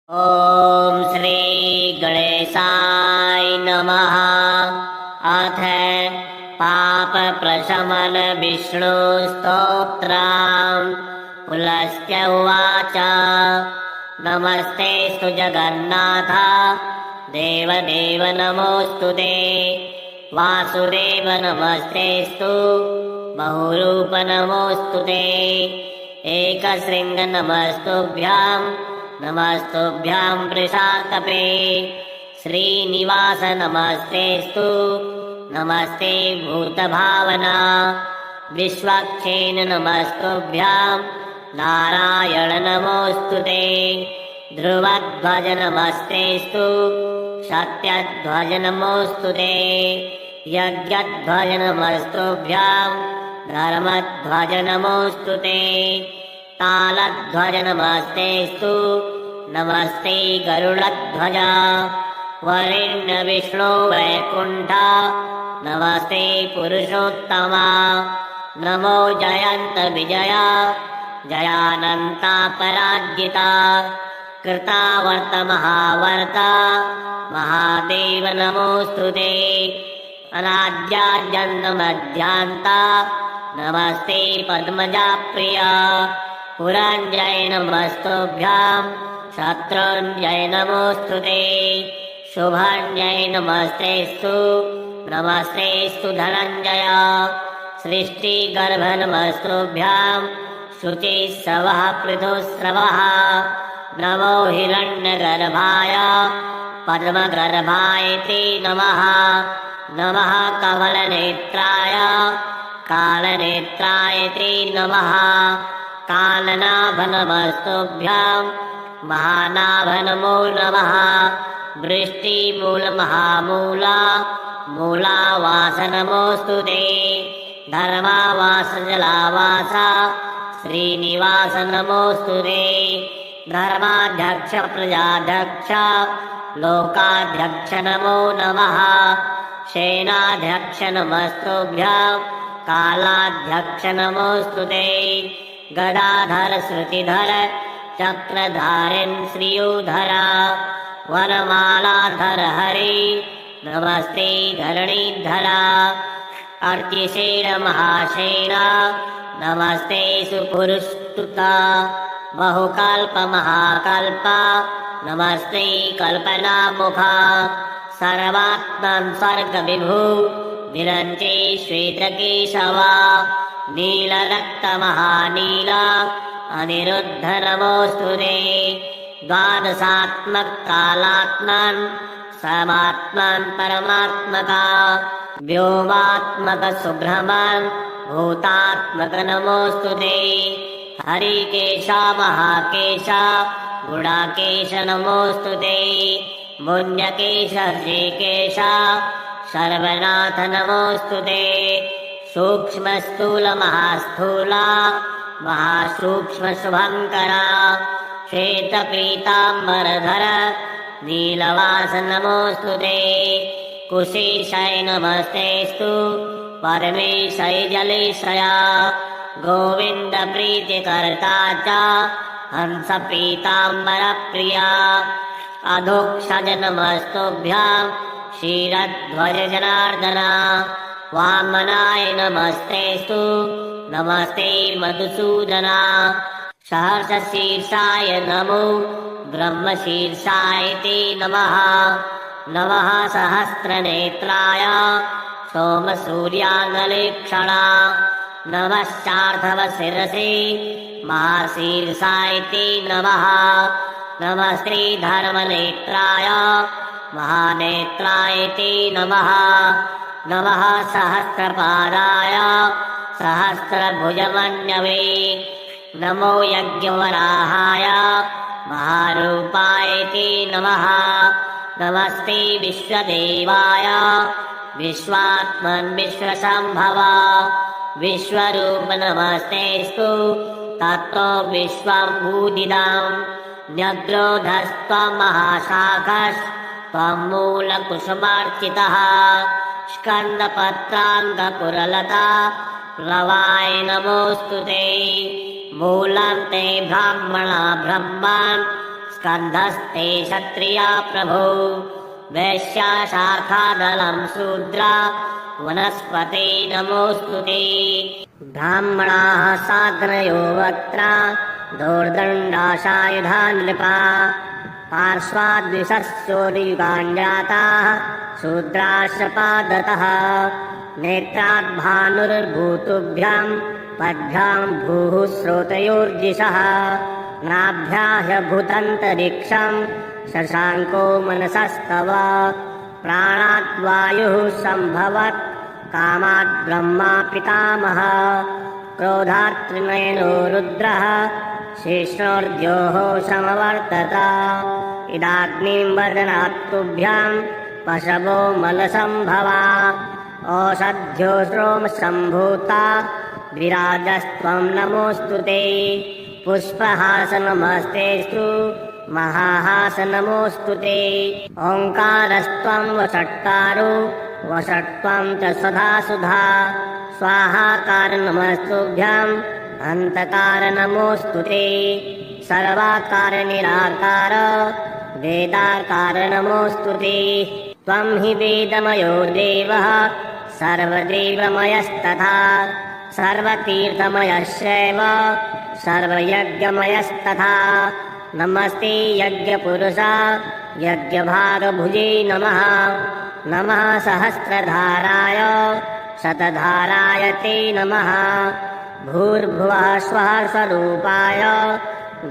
ॐ श्री गणेशाय नमः। अथ पापप्रशमन विष्णु स्तोत्रम्। पुलस्त्य उवाच। नमस्तेऽस्तु जगन्नाथ देवदेव नमोऽस्तु ते। वासुदेव नमस्तेऽस्तु बहुरूप नमोऽस्तु ते। एकशृङ्ग नमस्तुभ्याम् नमस्तुभ्यां वृषाकपे। श्रीनिवास नमस्तेऽस्तु नमस्ते भूतभावना। विश्वक्षेन नमस्तुभ्यां नारायण नमोऽस्तु ते। ध्रुवध्वज नमस्तेऽस्तु सत्यध्वज नमोऽस्तु ते। यज्ञध्वज नमस्तुभ्यां धर्मध्वज नमोऽस्तु ते। तालध्वज नमस्तेऽस्तु नमस्ते गरुडध्वज। वरेण्य विष्णु वैकुण्ठ नमस्ते पुरुषोत्तमा। नमो जयन्त विजया जयानन्ता पराजिता। कृतावर्त महावर्त महादेव नमोऽस्तु ते। अनाद्याद्यन्त मध्यान्ता नमस्ते पद्मजा प्रिया। पुरञ्जय नमस्तुभ्यां शत्रुञ्जय नमोऽस्तु ते। शुभञ्जय नमस्तेऽस्तु नमस्तेऽस्तु धनञ्जय। सृष्टिगर्भ नमस्तुभ्यां शुचिस्रवः पृथुस्रवः। नमो हिरण्यगर्भाय पद्मगर्भाय ते नमः। नमः कमलनेत्राय कालनेत्राय ते नमः। कालनाभ नमस्तुभ्यां महानाभ नमो नमः। वृष्टिमूल महामूल मूलावास नमोऽस्तु ते। धर्मावास जलावास श्रीनिवास नमोऽस्तु ते। धर्माध्यक्ष प्रजाध्यक्ष लोकाध्यक्ष नमो नमः। सेनाध्यक्ष नमस्तुभ्यां कालाध्यक्ष नमोऽस्तु ते। गदाधर श्रुतिधर चक्रधारिन् श्रियोधर। वनमालाधर हरि नमस्ते धरणीधर। अर्चिषेण महासेन नमस्ते सुपुरुषस्तुता। बहुकल्प महाकल्प नमस्ते कल्पनामुखा। सर्वात्मन् स्वर्गविभु विरञ्चे श्वेतकेशवा। नीलरक्त महानील अनिरुद्ध नमोऽस्तु ते। द्वादशात्मक कालात्मन् समात्मन् परमात्मका। व्योमात्मक सुब्रह्मन् भूतात्मक नमोऽस्तु ते। हरिकेश महाकेश गुडाकेश नमोऽस्तु ते। मुञ्जकेश ऋषिकेश सर्वनाथ नमोऽस्तु ते। सूक्ष्म स्थूल महास्थूल महासूक्ष्म शुभङ्करा। श्वेत पीताम्बरधर नीलवास नमोऽस्तु ते। कुशीशय नमस्तेऽस्तु परमेशय जलेशय। गोविन्द प्रीतिकर्ता च हंस पीताम्बर प्रिया। अधोक्षज नमस्तुभ्यां क्षीरध्वज जनार्दन। वामनाय नमस्तेऽस्तु नमस्ते मधुसूदन। सहस्रशीर्षाय नमो ब्रह्मशीर्षाय ते नमः। नमः सहस्रनेत्राय सोमसूर्याङ्गलेक्षण। नमः शार्धवशिरसे महाशीर्षाय ते नमः। नमः श्रीधर्मनेत्राय महानेत्राय ते नमः। नमः सहस्रपादाय सहस्रभुजमन्यवे। नमो यज्ञवराहाय महारूपाय ते नमः। नमस्ते विश्वदेवाय विश्वात्मन् विश्वसम्भव। विश्वरूप नमस्तेऽस्तु तत्त्वो विश्वं भूदिदम्। न्यग्रोधस्त्वं महाशाखस्त्वं मूलकुसुमार्चितः। स्कन्दपत्राङ्गपुरलता प्लवाय नमोऽस्तु ते। मूलं ते ब्राह्मणा ब्रह्मान् स्कन्धस्ते क्षत्रिया प्रभो वैश्या शाखादलं शूद्रा वनस्पते नमोऽस्तु ते ब्राह्मणाः साग्रयो वक्त्रा दोर्दण्डाशायुधा नृपा पार्श्वाद्विषस्योरियुगाञ्जाताः शूद्राश्रपादतः नेत्राद्भानुर्भूतुभ्यां पद्भ्यां भूः स्रोतयोर्जिषः नाभ्याह्यभूतन्तरिक्षं शशाङ्को मनसस्तव प्राणाद्वायुः सम्भवत् कामात् ब्रह्मा पितामहः क्रोधात्रिनयनो रुद्रः शेषोर्द्योः समवर्तत इदाग्निं वदनात् तुभ्यां पशवो मलसम्भवा ओषध्यो श्रोमसम्भूता विराजस्त्वं नमोऽस्तु ते पुष्पहासनमस्तेषु महाहासनमोऽस्तु ते ओङ्कारस्त्वं वषट्कारो वषट्त्वं च सदा सुधा स्वाहाकार नमस्तुभ्याम् अन्तकार नमोऽस्तु ते सर्वाकार निराकार वेदाकार नमोऽस्तु ते त्वं हि वेदमयो देवः सर्वदेवमयस्तथा सर्वतीर्थमयश्चैव सर्वयज्ञमयस्तथा नमस्ते यज्ञपुरुष यज्ञभागभुजे नमः नमः सहस्रधाराय शतधाराय ते नमः भूर्भुवः स्वः स्वरूपाय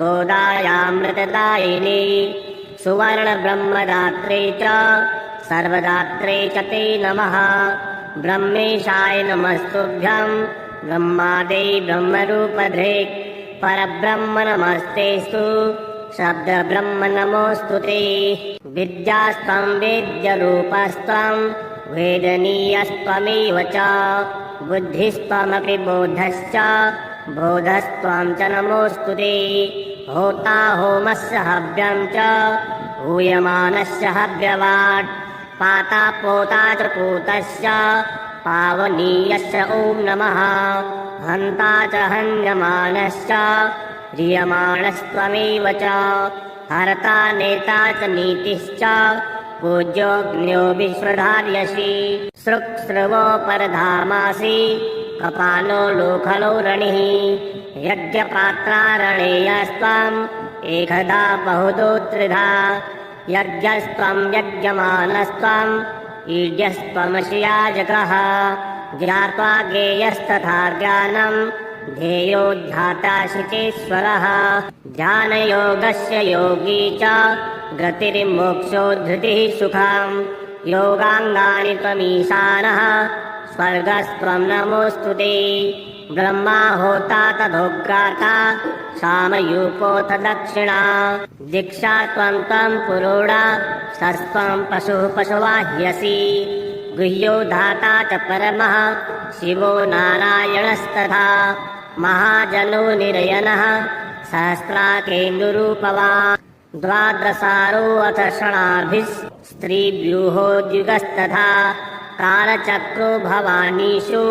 गोदायामृतदायिने सुवर्णब्रह्मदात्रे च सर्वदात्रे च ते नमः ब्रह्मेशाय नमस्तुभ्यं ब्रह्मादे ब्रह्मरूपधृक् परब्रह्म नमस्तेस्तु शब्दब्रह्म नमोऽस्तु ते विद्यास्त्वं वेद्यरूपस्त्वं वेदनीयस्त्वमेव च बुद्धिस्त्वमपि बोधश्च बोधस्त्वं च नमोऽस्तु ते होता होमस्य हव्यं च हूयमानस्य हव्यवाट् पाता पोता च पूतस्य पावनीयस्य ॐ नमः हन्ता च हन्यमानश्च ह्रियमाणस्त्वमेव च हरता नेता च नीतिश्च पूज्योऽग्न्यो विश्वधार्यसि सृक्स्रवो परधामासि कपालो लोखलो रणिः यज्ञपात्रारणेयस्त्वम् एकधा बहुधो त्रिधा यज्ञस्त्वं यज्ञमानस्त्वम् ईड्यस्त्वमसि याजकः ज्ञात्वा ज्ञेयस्तथा ज्ञानम् ध्येयोऽध्यातासि चेश्वरः ध्यानयोगस्य योगी च गतिर्मोक्षो धृतिः सुखम् योगाङ्गानि त्वमीशानः स्वर्गस्त्वं नमोऽस्तु ते ब्रह्मा होता तथोग्राता सामयूपोऽथ दक्षिणा दीक्षा त्वं पुरोडा सस्त्वं पशुः पशुवाह्यसि गुह्यो धाता च परमः शिवो नारायणस्तथा महाजनो निरयनः सहस्राकेन्दुरूपवान् द्वादशारोऽथ षणाभिः स्त्रीव्यूहोद्युगस्तथा कालचक्रो भवानीषु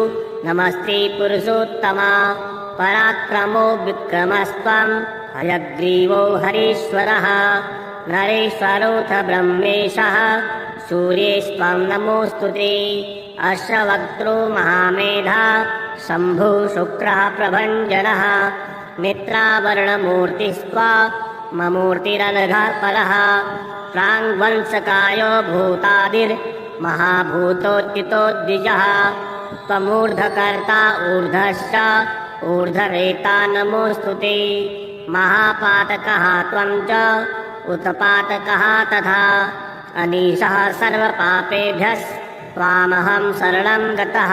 नमस्ते पुरुषोत्तमा पराक्रमो विक्रमस्त्वं हयग्रीवो हरीश्वरः नरेश्वरोऽथ ब्रह्मेशः सूर्येस्त्वं नमोऽस्तु ते अश्ववक्त्रो महामेधा शम्भुः शुक्रः प्रभञ्जनः मित्रावर्णमूर्तिस्त्वा ममूर्तिरनघः परः प्राङ्वंशकायो भूतादिर्महाभूतोत्थितो द्विजः त्वमूर्ध्वकर्ता ऊर्ध्वश्च ऊर्ध्वरेता नमोऽस्तु ते महापातकः त्वं च उत्पातकः तथा अनीशः सर्वपापेभ्यः त्वामहं शरणं गतः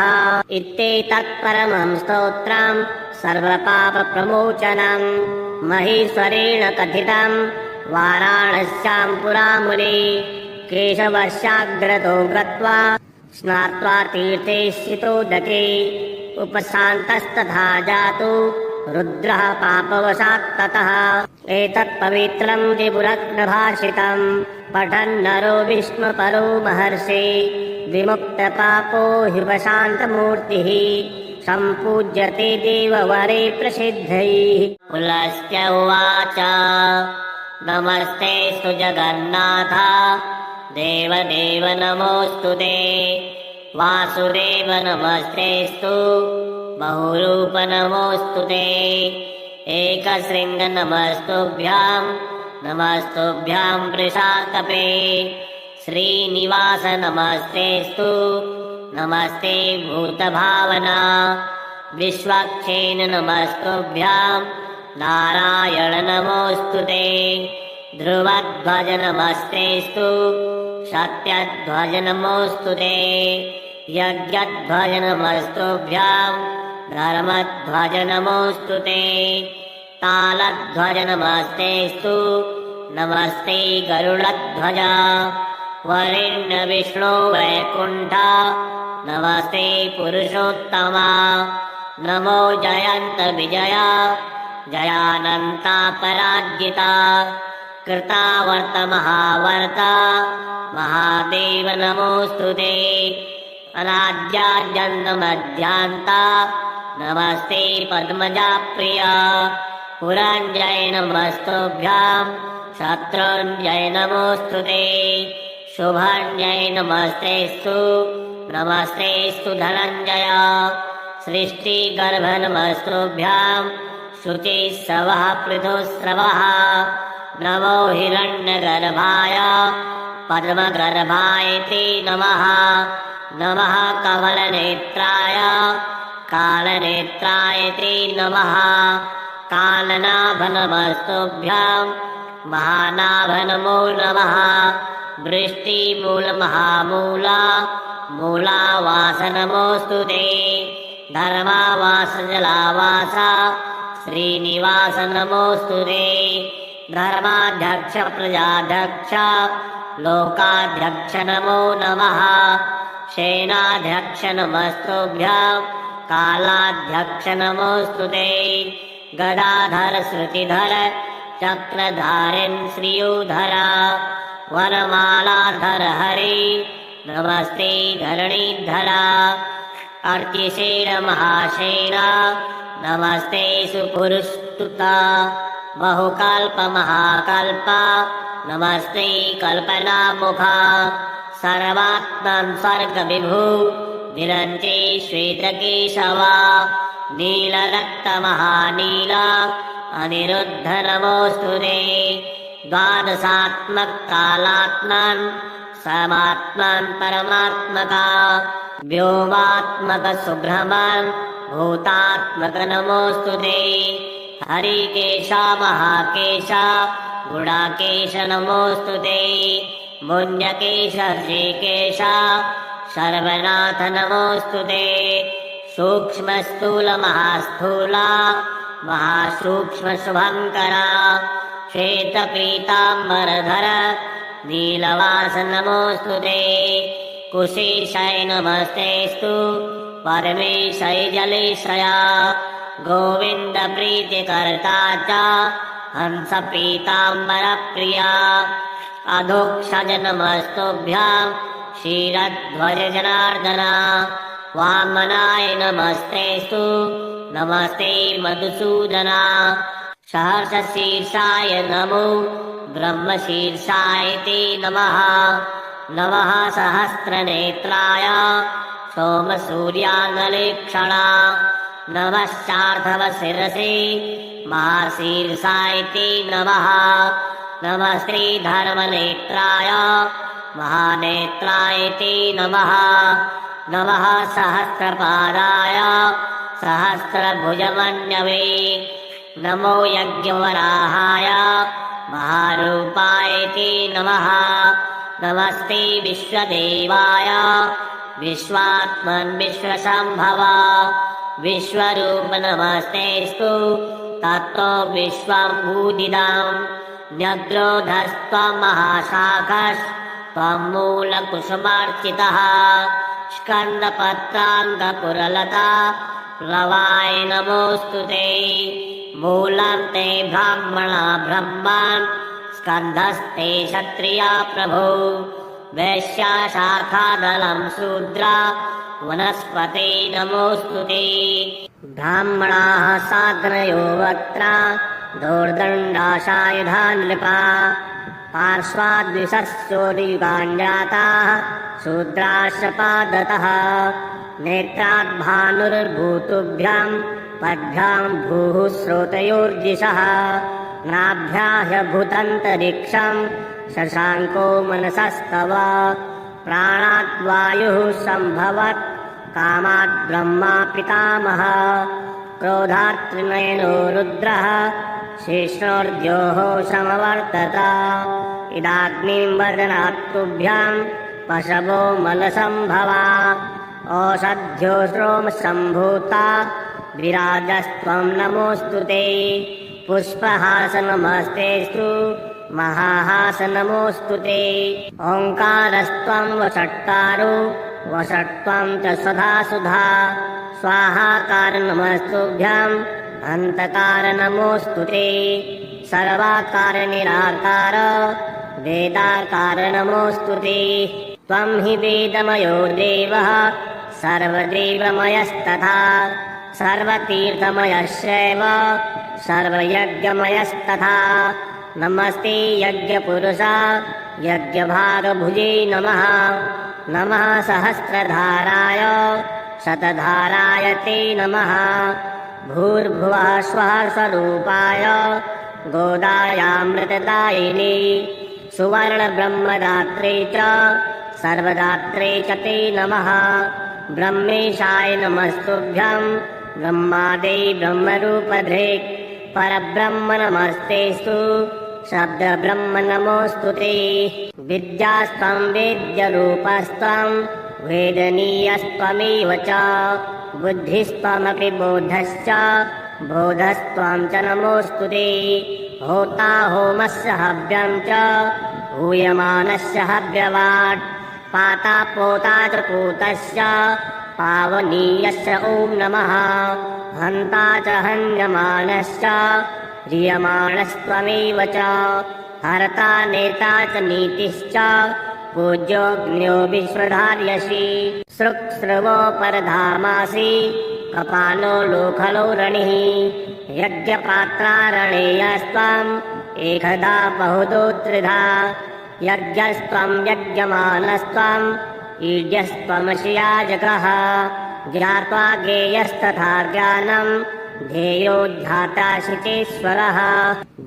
इत्येतत्परमं स्तोत्रं सर्वपापप्रमोचनं महेश्वरेण कथितं वाराणस्यां पुरामुने केशवस्याग्रतो गत्वा स्नात्वा तीर्थे स्थितोदके उपशान्तस्तथा जातु रुद्रः पापवशात् ततः एतत्पवित्रं त्रिपुरग्नभाषितं पठन्नरो विष्णुपरो महर्षि विमुक्तपापो ह्युपशान्तमूर्तिः सम्पूज्यते देववरे प्रसिद्धैः। पुलस्त्य उवाच नमस्तेऽस्तु जगन्नाथ देवदेव नमोऽस्तु ते। वासुदेव नमस्तेऽस्तु बहुरूप नमोऽस्तु ते। एकशृङ्ग नमस्तुभ्यां नमस्तुभ्यां वृषाकपे। श्रीनिवास नमस्तेऽस्तु नमस्ते भूतभावना। विश्वक्षेण नमस्तुभ्यां नारायण नमोऽस्तु ते। ध्रुवध्वज नमस्तेऽस्तु सत्यध्वज नमोऽस्तु ते। यज्ञध्वज नमस्तुभ्यां धर्मध्वज नमोऽस्तु ते। तालध्वज नमस्तेऽस्तु नमस्ते गरुडध्वज। वरेण्य विष्णु वैकुण्ठ नमस्ते पुरुषोत्तमा। नमो जयन्त विजया जयानन्ता पराजिता। कृतावर्त महावर्त महादेव नमोऽस्तु ते। अनाद्याद्यन्तमध्यान्ता नमस्ते पद्मजा प्रिया। पुरञ्जय नमस्तुभ्यां शत्रुञ्जय नमोऽस्तु ते। शुभञ्जय नमस्तेऽस्तु नमस्तेऽस्तु धनञ्जय। सृष्टिगर्भ नमस्तुभ्यां शुचिस्रवः पृथुस्रवः। नमो हिरण्यगर्भाय पद्मगर्भाय ते नमः। नमः कमलनेत्राय कालनेत्राय ते नमः। कालनाभ नमस्तुभ्यां महानाभ नमो नमः। वृष्टिमूल महामूल मूलावास नमोऽस्तु ते। धर्मावास जलावास श्रीनिवास नमोऽस्तु ते। धर्माध्यक्ष प्रजाध्यक्ष लोकाध्यक्ष नमो नमः। सेनाध्यक्ष नमस्तुभ्यां कालाध्यक्ष नमोऽस्तु ते। गदाधर श्रुतिधर चक्रधारिन् श्रियोधर। वनमालाधर हरि नमस्ते धरणीधर। अर्चिषेण महासेन नमस्ते सुपुरुषस्तुता। बहुकल्प महाकल्प नमस्ते कल्पनामुखा। सर्वात्मन् स्वर्गविभु विरञ्चे श्वेतकेशवा। नीलरक्त महानील अनिरुद्ध नमोऽस्तु ते। द्वादशात्मक कालात्मन् समात्मन् परमात्मका। व्योमात्मक सुब्रह्मन् भूतात्मक नमोऽस्तु ते। हरिकेश महाकेश गुडाकेश नमोऽस्तु ते। मुञ्जकेश ऋषिकेश सर्वनाथ नमोऽस्तु ते। सूक्ष्म स्थूल महास्थूल महासूक्ष्म शुभङ्कर। श्वेत पीताम्बरधर नीलवास नमोऽस्तु ते। कुशेशाय नमस्तेऽस्तु परमेशाय जलेशाय। गोविन्द प्रीतिकर्ता च हंस पीताम्बर प्रिया। अधोक्षज नमस्तुभ्यां क्षीरध्वज जनार्दन। वामनाय नमस्तेऽस्तु नमस्ते मधुसूदन। सहस्रशीर्षाय नमो ब्रह्मशीर्षाय ते नमः। नमः सहस्रनेत्राय सोमसूर्यानलेक्षण। नमश्चार्धवशिरसे महाशीर्षाय ते नमः। नमस्ते धर्मनेत्राय महानेत्राय ते नमः। नमः सहस्रपादाय सहस्रभुजमन्यवे। नमो यज्ञवराहाय महारूपाय ते नमः। नमस्ते विश्वदेवाय विश्वात्मन् विश्वसम्भव। विश्वरूप नमस्तेऽस्तु ततो विश्वं भूदिदं। न्यग्रोधस्त्वं महाशाखस्त्वं मूलकुसुमार्चितः। स्कन्दपत्राङ्गपुरलता प्लवाय नमोऽस्तु ते। मूलं ते ब्राह्मणा ब्रह्मान् स्कन्धस्ते क्षत्रिया प्रभो। वैश्या शाखादलं शूद्रा वनस्पते नमोऽस्तु ते। ब्राह्मणाः साग्रयो वक्त्रा दोर्दण्डाशायुधा नृपा पार्श्वाद्विशस्योरियुगाञ्जाताः शूद्राश्रपादतः नेत्राद्भानुर्भूतुभ्यां पद्भ्यां भूः स्रोतयोर्दिशः नाभ्याह्यभूतन्तरिक्षं शशाङ्को मनसस्तव प्राणाद्वायुः सम्भवत् कामात् ब्रह्मा पितामहः क्रोधात्रिनयनो रुद्रः शेषोर्द्योः समवर्तत इदाग्निं वदनात् तुभ्यां पशवो मलसम्भवा ओषध्यो श्रोमसम्भूता विराजस्त्वं नमोऽस्तु ते पुष्पहासनमस्तेस्तु महाहासनमोऽस्तु ते ओङ्कारस्त्वं वषट्कारो वषट्त्वं च स्वधा सुधा स्वाहाकार नमस्तुभ्याम् अन्तकार नमोऽस्तु ते सर्वाकार निराकार वेदाकार नमोऽस्तु ते त्वं हि वेदमयो देवः सर्वदेवमयस्तथा सर्वतीर्थमयश्चैव सर्वयज्ञमयस्तथा नमस्ते यज्ञपुरुषा यज्ञभागभुजे नमः नमः सहस्रधाराय शतधाराय ते नमः भूर्भुवः स्वः स्वरूपाय गोदायामृतदायिनी सुवर्णब्रह्मदात्रे च सर्वदात्रे च ते नमः ब्रह्मेशाय नमस्तुभ्यं ब्रह्मादे ब्रह्मरूपधृक् परब्रह्म नमस्तेस्तु शब्दब्रह्म नमोऽस्तु ते विद्यास्त्वं वेद्यरूपस्त्वं वेदनीयस्त्वमेव च बुद्धिस्त्वमपि बोधश्च बोधस्त्वं च नमोऽस्तु ते होता होमस्य हव्यं च हूयमानस्य हव्यवाट् पाता पोता च पूतस्य पावनीयस्य ॐ नमः हन्ता च हन्यमानश्च ह्रियमाणस्त्वमेव च हर्ता नेता च नीतिश्च पूज्योऽग्न्यो विश्वधार्यसि सृक्स्रवो परधामासि कपालो लोखलो रणिः यज्ञपात्रारणेयस्त्वम् एकधा बहुधो त्रिधा यज्ञस्त्वं यज्ञमानस्त्वम् ईड्यस्त्वमसि याजकः ज्ञात्वा ज्ञेयस्तथा ज्ञानम् ध्येयो ध्याता शुचेश्वरः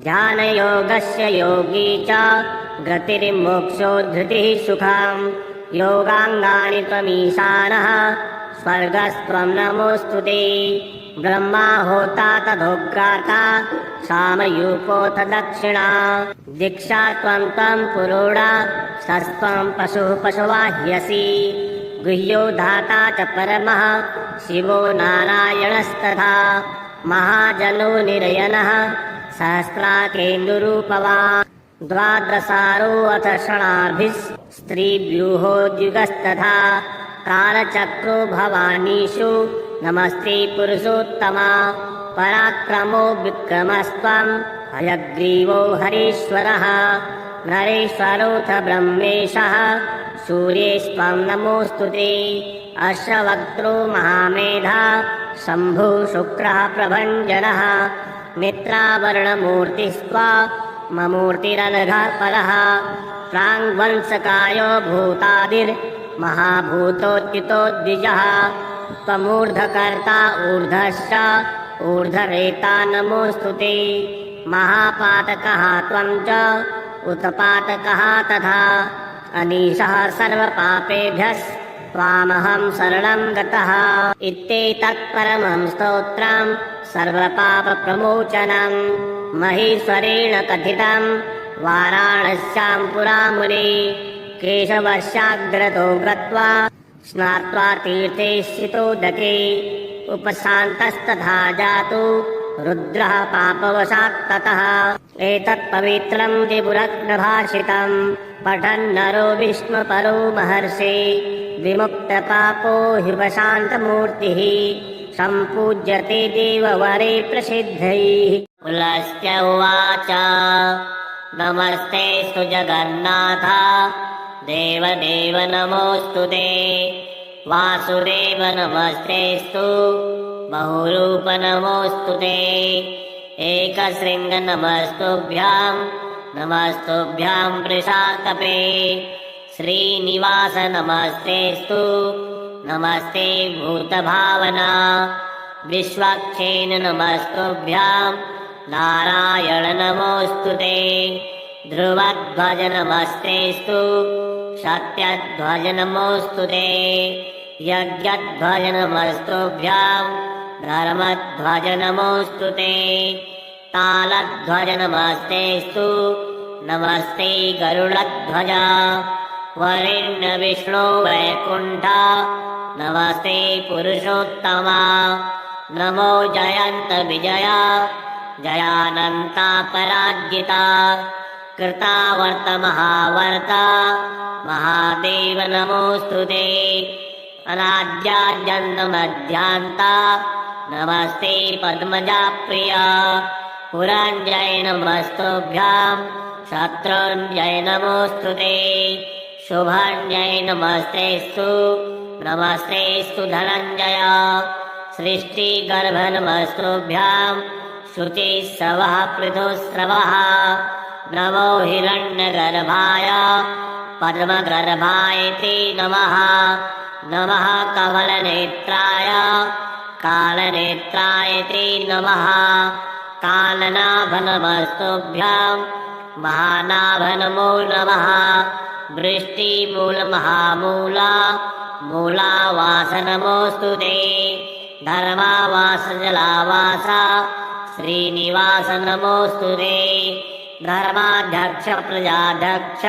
ध्यानयोगस्य योगी च गतिर्मोक्षो धृतिः सुखम् योगाङ्गानि त्वमीशानः स्वर्गस्त्वं नमोऽस्तु ते ब्रह्मा होता तदोग्राता सामयूपोऽथ दक्षिणा दीक्षा त्वं पुरोडा सस्त्वं पशुः पशुवाह्यसि गुह्यो धाता च परमः शिवो नारायणस्तथा महाजनो निरयनः सहस्राकेन्दुरूपवान् द्वादशारोऽथ षणाभिः स्त्रीव्यूहोद्युगस्तथा कालचक्रो भवानीषु नमस्ते पुरुषोत्तमा पराक्रमो विक्रमस्त्वं हयग्रीवो हरीश्वरः नरेश्वरोऽथ ब्रह्मेशः सूर्येस्त्वं नमोऽस्तु ते अश्वक्त्रो महामेधा शम्भुः शुक्रः प्रभञ्जनः मित्रावरणमूर्तिस्त्वा ममूर्तिरनघः परः प्राङ्वंशकायो भूतादिर्महाभूतोच्युतो द्विजः त्वमूर्ध्वकर्ता ऊर्ध्वश्च ऊर्ध्वरेता नमोऽस्तु ते महापातकः त्वं च उत्पातकः तथा अनीशः सर्वपापेभ्यः त्वामहं शरणं गतः इत्येतत्परमं स्तोत्रं सर्वपापप्रमोचनं महेश्वरेण कथितं वाराणस्यां पुरामुने केशवस्याग्रतो गत्वा स्नात्वा तीर्थे स्थितोदके उपशान्तस्तथा जातो रुद्रः पापवशात् ततः एतत्पवित्रं त्रिपुरत्नभाषितं पठन्नरो विष्णुपरो महर्षि विमुक्तपापो ह्युपशान्तमूर्तिः सम्पूज्यते देववरे प्रसिद्धैः। पुलस्त्य उवाच नमस्तेऽस्तु जगन्नाथ देवदेव नमोऽस्तु ते वासुदेव नमस्तेऽस्तु बहुरूप नमोऽस्तु ते एकशृङ्ग नमस्तुभ्याम् नमस्तुभ्यां वृषाकपे श्रीनिवास नमस्तेस्तु नमस्ते भूतभावना विश्वक्षेन नमस्तुभ्यां नारायण नमोऽस्तुते ध्रुवध्वज नमस्तेस्तु सत्यध्वज नमोऽस्तुते यज्ञध्वज नमस्तुभ्यां धर्मध्वज नमोऽस्तुते तालध्वज नमस्तेस्तु नमस्ते गरुडध्वज वरेण्य विष्णु वैकुण्ठ नमस्ते पुरुषोत्तमा नमो जयन्त विजय जयानन्ता पराजिता कृतावर्त महावर्त महादेव नमोऽस्तुते अनाद्याद्यन्तमध्यान्ता नमस्ते पद्मजा प्रिया पुरञ्जय नमस्तुभ्यां शत्रुञ्जय नमोऽस्तुते शुभञ्जय नमस्तेस्तु नमस्तेस्तु धनञ्जय सृष्टिगर्भ नमस्तुभ्यां शुचिस्रवः पृथुस्रवः नमो हिरण्यगर्भाय पद्मगर्भाय ते नमः नमः कमलनेत्राय कालनेत्राय ते नमः कालनाभ नमस्तुभ्यां महानाभ नमो नमः वृष्टिमूलमहामूल मूलावास नमोऽस्तुते धर्मावास जलावास श्रीनिवास नमोऽस्तुते धर्माध्यक्ष प्रजाध्यक्ष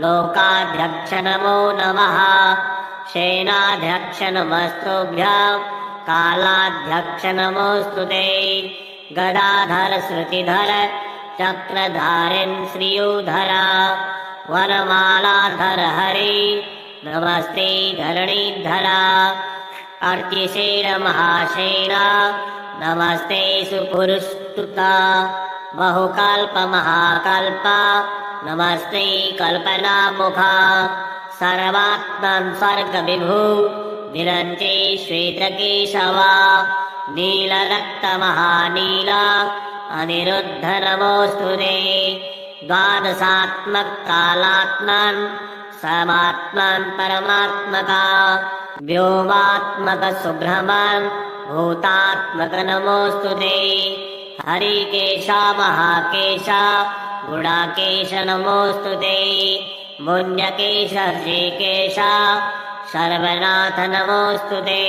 लोकाध्यक्ष नमो नमः सेनाध्यक्ष नमस्तुभ्यां कालाध्यक्ष नमोऽस्तुते गदाधर श्रुतिधर चक्रधारिन् श्रियोधर वरमालाधर हरि नमस्ते धरणीधर अर्चिसेन महासेन नमस्ते सुपुरुषस्तुता बहुकल्प महाकल्प नमस्ते कल्पनामुखा सर्वात्मन् स्वर्गविभु विरञ्चे श्वेतकेशवा नीलरक्त महानील अनिरुद्ध नमोऽस्तुते द्वादशात्मक कालात्मन् समात्मन् परमात्मका व्योमात्मक सुब्रह्मन् भूतात्मक नमोऽस्तुते हरिकेश महाकेश गुडाकेश नमोऽस्तुते मुञ्जकेश ऋषिकेश सर्वनाथ नमोऽस्तुते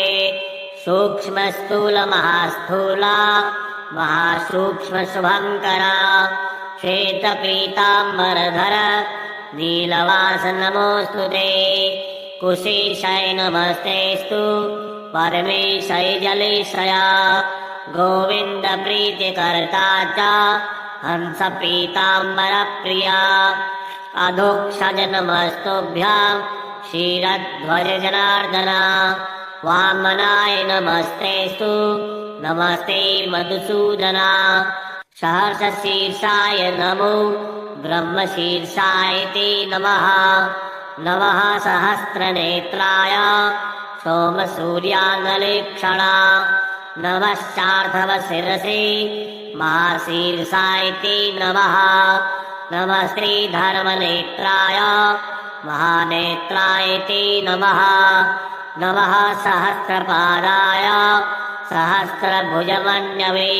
सूक्ष्म स्थूल महास्थूल महासूक्ष्म शुभङ्कर श्वेत पीताम्बरधर नीलवास नमोऽस्तुते कुशेशाय नमस्तेस्तु परमेशाय जलेशय गोविन्द प्रीतिकर्ता च हंस पीताम्बर प्रिया अधोक्षज नमस्तुभ्यां क्षीरध्वज जनार्दन वामनाय नमस्तेस्तु नमस्ते मधुसूदना सहस्रशीर्षाय नमो ब्रह्मशीर्षाय ते नमः नमः सहस्रनेत्राय सोमसूर्यानलेक्षणा नमश्चार्धव शिरसे महाशीर्षाय ते नमः नमस्ते धर्मनेत्राय महानेत्राय ते नमः नमः सहस्रपादाय सहस्रभुजमन्यवे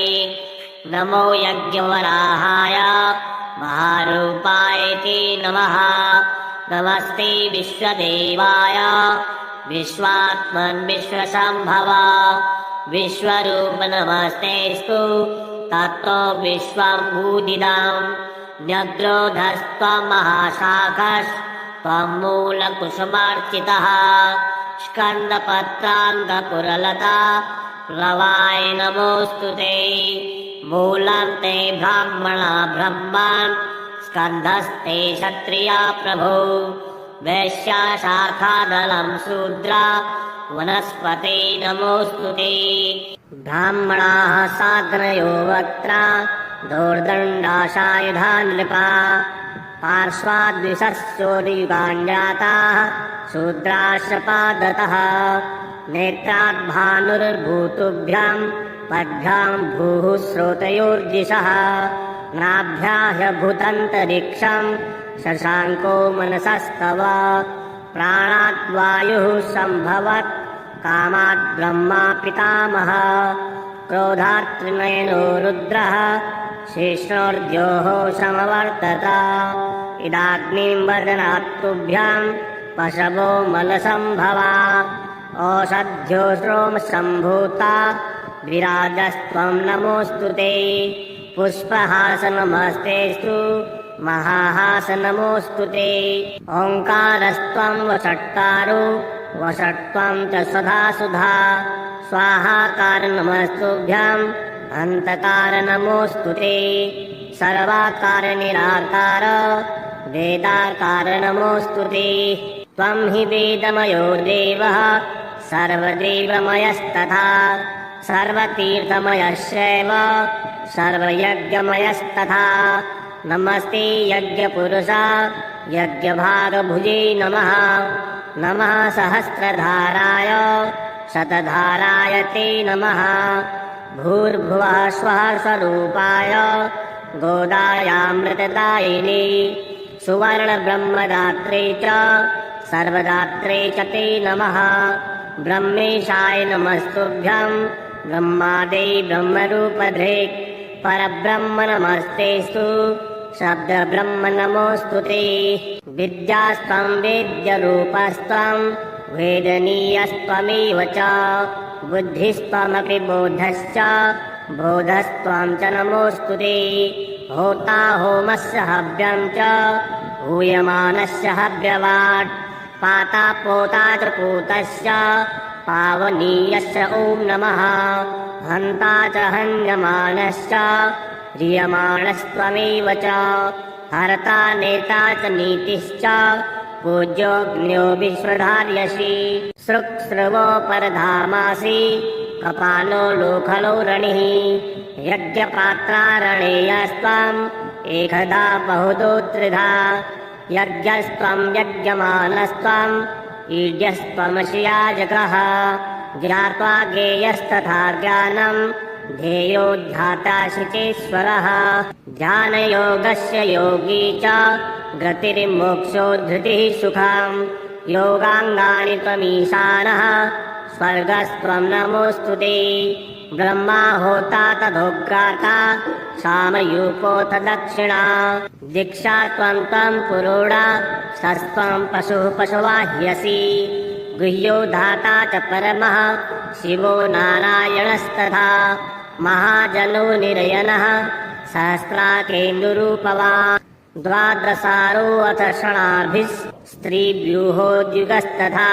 नमो यज्ञवराहाय महारूपाय ते नमः नमस्ते विश्वदेवाय विश्वात्मन् विश्वसम्भव विश्वरूप नमस्तेस्तु तत्तो विश्वं भूदिदं न्यग्रोधस्त्वं महाशाखस्त्वं मूलकुसुमार्चितः स्कन्दपत्राङ्गपुरलता प्लवाय नमोऽस्तुते मूलं ते ब्राह्मणा ब्रह्मान् स्कन्धस्ते क्षत्रिया प्रभो वैश्या शाखादलं शूद्रा वनस्पते नमोऽस्तुते ब्राह्मणाः साग्रयो वक्त्रा दोर्दण्डाशायुधा नृपा पार्श्वाद्विषस्योरियुगाञ्जाताः शूद्राश्रपादतः नेत्राद्भानुर्भूतुभ्यां पद्भ्यां भूः स्रोतयोर्दिशः नाभ्याह्यभूतन्तरिक्षं शशाङ्को मनसस्तव प्राणात् वायुः सम्भवत् कामात् ब्रह्मा पितामहः क्रोधात् त्रिनयनो रुद्रः शेषोर्द्योः समवर्तत इदाग्निं वदनात् तुभ्यां पशवो मलसम्भवा ओषध्यो श्रोमसम्भूता विराजस्त्वं नमोऽस्तु ते पुष्पहासनमस्तेस्तु महाहासनमोऽस्तु ते ओङ्कारस्त्वं वषट्कारो वषट्त्वं च सदा सुधा स्वाहाकार नमस्तुभ्याम् अन्तकार नमोऽस्तु ते सर्वाकार निराकार वेदाकार नमोऽस्तु ते त्वं हि वेदमयो देवः सर्वदेवमयस्तथा सर्वतीर्थमयश्चैव सर्वयज्ञमयस्तथा नमस्ते यज्ञपुरुषा यज्ञभागभुजे नमः नमः सहस्रधाराय शतधाराय ते नमः भूर्भुवः स्वः स्वरूपाय गोदायामृतदायिनी सुवर्णब्रह्मदात्रे च सर्वदात्रे च ते नमः ब्रह्मेशाय नमस्तुभ्यं ब्रह्मादि ब्रह्मरूपधृक् परब्रह्म नमस्तेस्तु शब्दब्रह्म नमोऽस्तु ते विद्यास्त्वं वेद्यरूपस्त्वं वेदनीयस्त्वमेव च बुद्धिस्त्वमपि बोधश्च बोधस्त्वं च नमोऽस्तु ते होता होमस्य हव्यं च हूयमानस्य हव्यवाट् पाता पोता च पूतस्य पावनीयस्य ॐ नमः हन्ता च हन्यमानश्च ह्रियमाणस्त्वमेव च हर्ता नेता च नीतिश्च पूज्योऽग्न्यो विश्वधार्यसि सृक्स्रवो परधामासि कपालो लोखलो रणिः यज्ञपात्रारणेयस्त्वम् एकधा बहुधो त्रिधा यज्ञस्त्वं यज्ञमानस्त्वम् ईड्यस्त्वमसि याजकः ज्ञात्वा ज्ञेयस्तथा ज्ञानम् ध्येयो ध्याता शुचेश्वरः ध्यानयोगस्य योगी च गतिर्मोक्षो धृतिः सुखम् योगाङ्गानि त्वमीशानः स्वर्गस्त्वं नमोऽस्तु ते ब्रह्मा होता तदोग्राता सामयूपोऽथ दक्षिणा दीक्षा त्वं पुरोडा सस्त्वं पशुः पशुवाह्यसि गुह्यो धाता च परमः शिवो नारायणस्तथा महाजनो निरयनः सहस्राकेन्दुरूपवान् द्वादशारो अथ षणाभिः स्त्रीव्यूहोद्युगस्तथा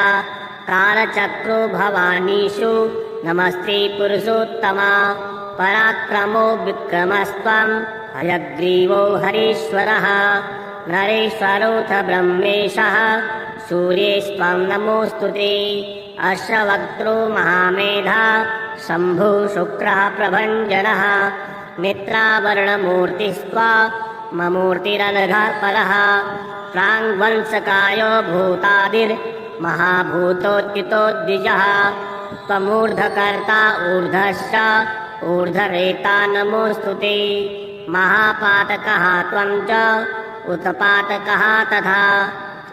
कालचक्रो भवानीषु नमस्ते पुरुषोत्तमा पराक्रमो विक्रमस्त्वं हयग्रीवो हरीश्वरः नरेश्वरोऽथ ब्रह्मेशः सूर्येस्त्वं नमोऽस्तु ते अश्ववक्त्रो महामेधा शम्भुः शुक्रः प्रभञ्जनः मित्रावरणमूर्तिस्त्वा ममूर्तिरनघः परः प्राङ्वंशकायो भूतादिर्महाभूतोत्थितो द्विजः त्वमूर्ध्वकर्ता ऊर्ध्वश्च ऊर्ध्वरेता नमोऽस्तु ते महापातकः त्वं च उत्पातकः तथा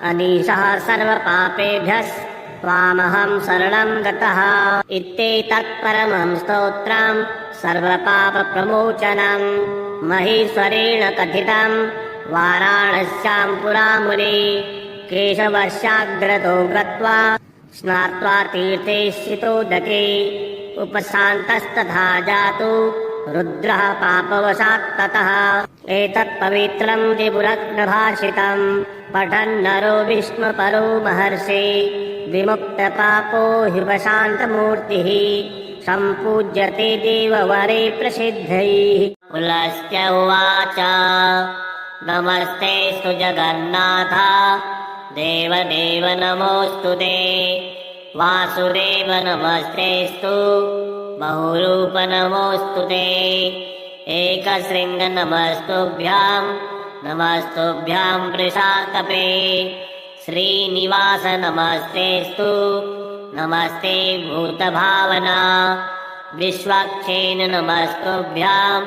अनीशः सर्वपापेभ्यः त्वामहं शरणं गतः इत्येतत्परमं स्तोत्रं सर्वपापप्रमोचनं महेश्वरेण कथितं वाराणस्यां पुरामुने केशवस्याग्रतो गत्वा स्नात्वा तीर्थे स्थितोदके उपशान्तस्तथा जातो रुद्रः पापवशात् ततः एतत्पवित्रं त्रिपुरग्नभाषितं पठन्नरो विष्णुपरो महर्षि विमुक्तपापो ह्युपशान्तमूर्तिः सम्पूज्यते देववरे प्रसिद्धैः पुलस्त्य उवाच नमस्तेऽस्तु जगन्नाथ देवदेव नमोऽस्तु ते वासुदेव नमस्तेऽस्तु बहुरूप नमोऽस्तु ते एकशृङ्ग नमस्तुभ्यां वृषातपे श्रीनिवास नमस्तेऽस्तु नमस्ते भूतभावना विश्वक्षेन नमस्तुभ्यां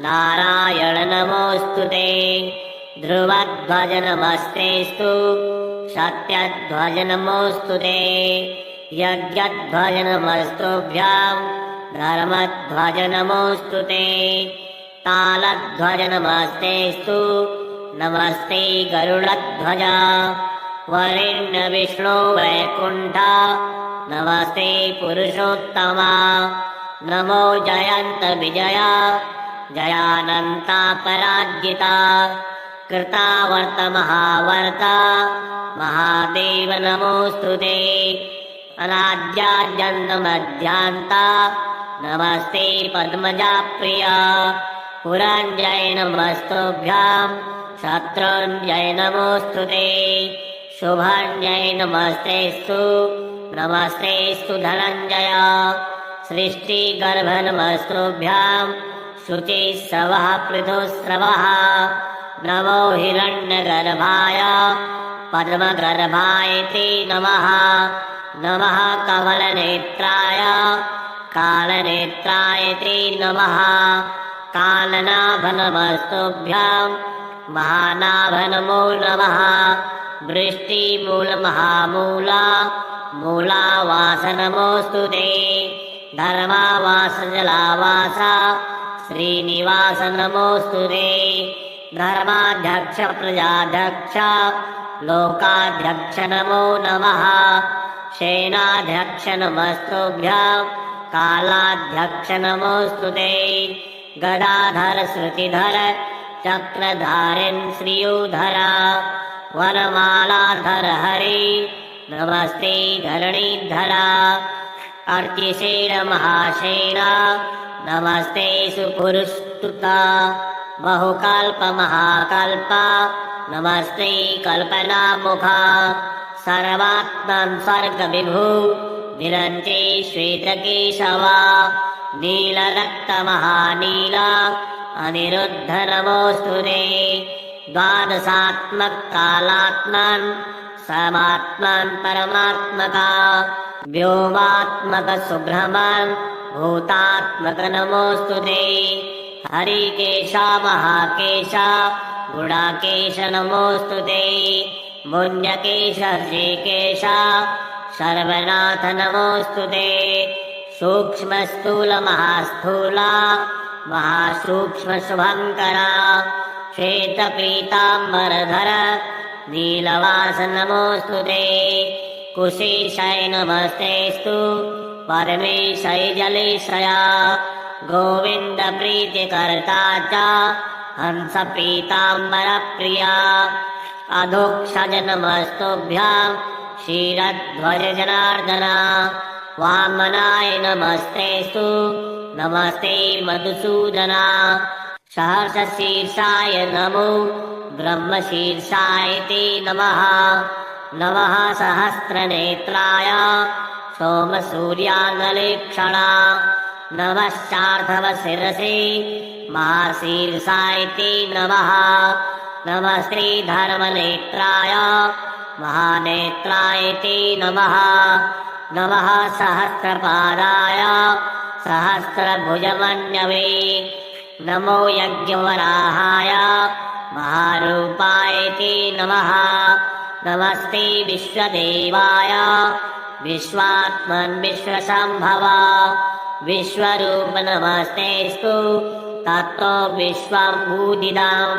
नारायण नमोऽस्तु ते ध्रुवध्वज नमस्तेस्तु सत्यध्वज नमोऽस्तु ते यज्ञध्वज नमस्तुभ्यां धर्मध्वज नमोऽस्तु ते तालध्वज नमस्तेस्तु नमस्ते गरुडध्वज वरेण्य विष्णु वैकुण्ठ नमस्ते पुरुषोत्तमा नमो जयन्त विजया जयानन्ता पराजिता कृतावर्त महावर्त महादेव नमोऽस्तु ते अनाद्याद्यन्तमध्यान्ता नमस्ते पद्मजा प्रिया पुरञ्जय नमस्तुभ्यां शत्रुञ्जय नमोऽस्तु ते शुभञ्जय नमस्तेस्तु नमस्तेस्तु धनञ्जय सृष्टिगर्भ नमस्तुभ्यां शुचिस्रवः पृथुस्रवः नमो हिरण्यगर्भाय पद्मगर्भाय ते नमः नमः कमलनेत्राय कालनेत्राय ते नमः कालनाभ नमस्तुभ्यां महानाभ नमो नमः वृष्टिमूलमहामूला मूलावास नमोऽस्तु ते धर्मावास जलावास श्रीनिवास नमोऽस्तु ते धर्माध्यक्ष प्रजाध्यक्ष लोकाध्यक्ष नमो नमः सेनाध्यक्ष नमस्तुभ्यां कालाध्यक्ष नमोऽस्तु ते गदाधर श्रुतिधर चक्रधारिन् श्रियोधर वनमालाधर हरि नमस्ते धरणीधर अर्चिषेण महाशेन नमस्ते सुपुरुषस्तुता बहुकल्प महाकल्प नमस्ते कल्पनामुखा सर्वात्मन् स्वर्गविभु विरञ्चे श्वेतकेशवा नीलरक्तमहानील अनिरुद्ध नमोऽस्तु ते द्वादशात्मक कालात्मन् समात्मन् परमात्मका व्योमात्मक सुब्रह्मन् भूतात्मक नमोऽस्तु ते हरिकेश महाकेश गुणाकेश नमोऽस्तु ते मुञ्जकेश श्रीकेश सर्वनाथ नमोऽस्तु ते सूक्ष्मस्थूल महास्थूल महासूक्ष्म शुभङ्करा श्वेतपीताम्बरधर नीलवास नमोऽस्तु ते कुशेशय नमस्तेस्तु परमेशय जलेशय गोविन्द प्रीतिकर्ता च हंस पीताम्बर प्रिया अधोक्षज नमस्तुभ्यां क्षीरध्वज जनार्दन वामनाय नमस्तेस्तु नमस्ते मधुसूदना सहस्रशीर्षाय नमो ब्रह्मशीर्षाय ते नमः नमः सहस्रनेत्राय सोमसूर्यानलेक्षणा नमश्चार्धव शिरसे महाशीर्षाय ते नमः नमस्ते धर्मनेत्राय महानेत्राय ते नमः नमः सहस्रपादाय सहस्रभुजमन्यवे नमो यज्ञवराहाय महारूपाय ते नमः नमस्ते विश्वदेवाय विश्वात्मन् विश्वसम्भव विश्वरूप नमस्तेस्तु तत्तो विश्वं भूदिदं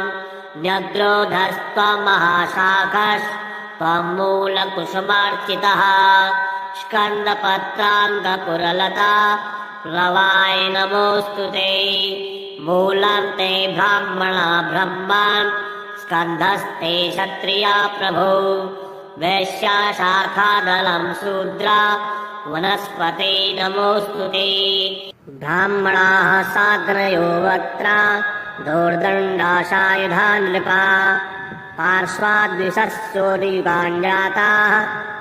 न्यग्रोधस्त्वं महाशाखस्त्वं मूलकुसुमार्चितः स्कन्दपत्राङ्गपुरलता प्लवाय नमोऽस्तु ते मूलं ते ब्राह्मणा ब्रह्मान् स्कन्धस्ते क्षत्रिया प्रभो वैश्या शाखादलं शूद्रा वनस्पते नमोऽस्तु ते ब्राह्मणाः साग्रयो वक्त्रा दोर्दण्डाशायुधा नृपा पार्श्वाद्विषस्योदियुगाञ्जाताः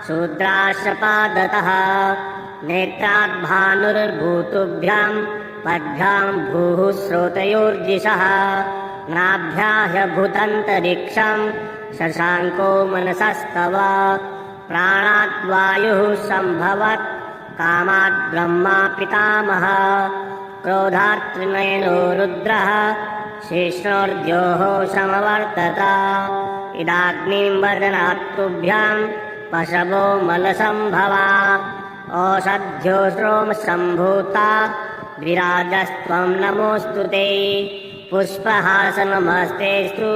शूद्राश्रपादतः नेत्राद्भानुर्भूतुभ्यां पद्भ्यां भूः श्रोतयोर्जिषः नाभ्याह्यभूतन्तरिक्षं शशाङ्को मनसस्तव प्राणाद्वायुः सम्भवत् कामात् ब्रह्मा पितामहः क्रोधात् त्रिनयनो रुद्रः शेषोर्द्योः समवर्तत इदाग्निं वदनात् तुभ्यां पशवो मलसम्भवा ओषध्यो श्रोमसम्भूता विराजस्त्वं नमोऽस्तु ते पुष्पहासनमस्तेस्तु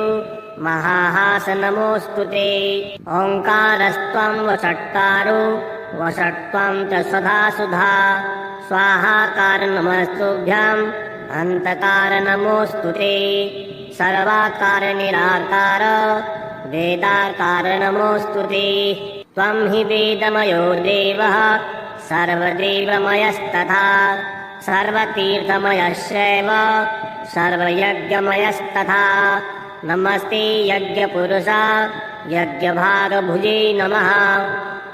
महाहासनमोऽस्तु ते ओङ्कारस्त्वं वषट्कारो वषट्त्वं च सदा सुधा स्वाहाकार नमस्तुभ्याम् अन्तकार नमोऽस्तु ते सर्वाकार निराकार वेदाकार नमोऽस्तु ते त्वं हि वेदमयो देवः सर्वदेवमयस्तथा सर्वतीर्थमयश्चैव सर्वयज्ञमयस्तथा नमस्ते यज्ञपुरुषा यज्ञभागभुजे नमः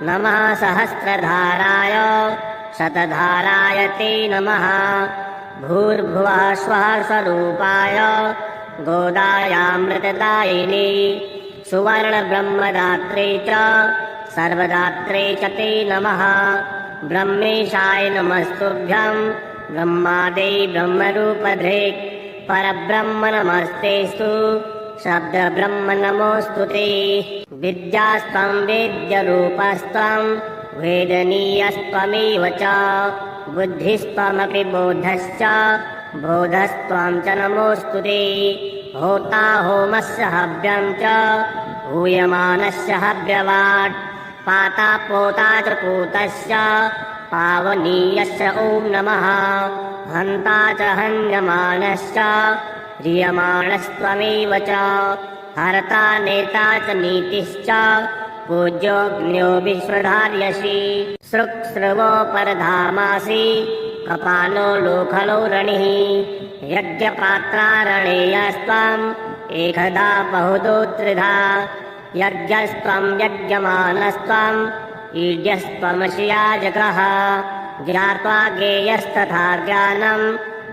नमः सहस्रधाराय शतधाराय ते नमः भूर्भुवः स्वः स्वरूपाय गोदायामृतदायिने सुवर्णब्रह्मदात्रे च सर्वदात्रे च ते नमः ब्रह्मेशाय नमस्तुभ्यं ब्रह्मादे ब्रह्मरूपधृक् परब्रह्म नमस्तेस्तु शब्दब्रह्म नमोऽस्तु ते विद्यास्त्वं वेद्यरूपस्त्वं वेदनीयस्त्वमेव च बुद्धिस्त्वमपि बोधश्च बोधस्त्वं च नमोऽस्तु ते होता होमस्य हव्यं च हूयमानस्य हव्यवाट् पाता पोता च पूतस्य पावनीयस्य ॐ नमः हन्ता च हन्यमानश्च ह्रियमाणस्त्वमेव च हरता नेता च नीतिश्च पूज्योऽग्न्यो विश्वधार्यसि सृक्स्रवो परधामासि कपालो लोखलो रणिः यज्ञपात्रारणेयस्त्वम् एकदा बहुधो त्रिधा यज्ञस्त्वं यज्ञमानस्त्वम् ईड्यस्त्वमसि याजकः ज्ञात्वा ज्ञेयस्तथा ज्ञानम्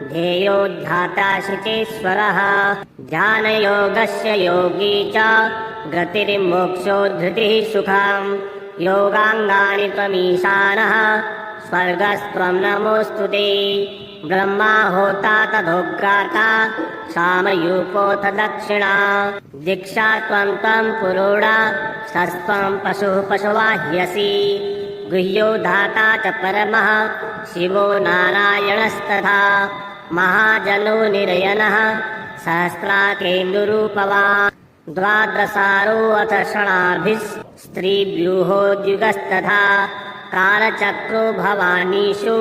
ध्येयो ध्याता शुचेश्वरः ध्यानयोगस्य योगी च गतिर्मोक्षो धृतिः सुखम् योगाङ्गानि त्वमीशानः स्वर्गस्त्वं नमोऽस्तु ते ब्रह्मा होता तथोग्राता सामयूपोऽथ दक्षिणा दीक्षा त्वं पुरोडा सस्त्वं पशुः पशुवाह्यसि गुह्यो धाता च परमः शिवो नारायणस्तथा महाजनो निरयनः सहस्राकेन्दुरूपवान् द्वादशारोऽथ षणाभिः स्त्रीव्यूहोद्युगस्तथा कालचक्रो भवानीषु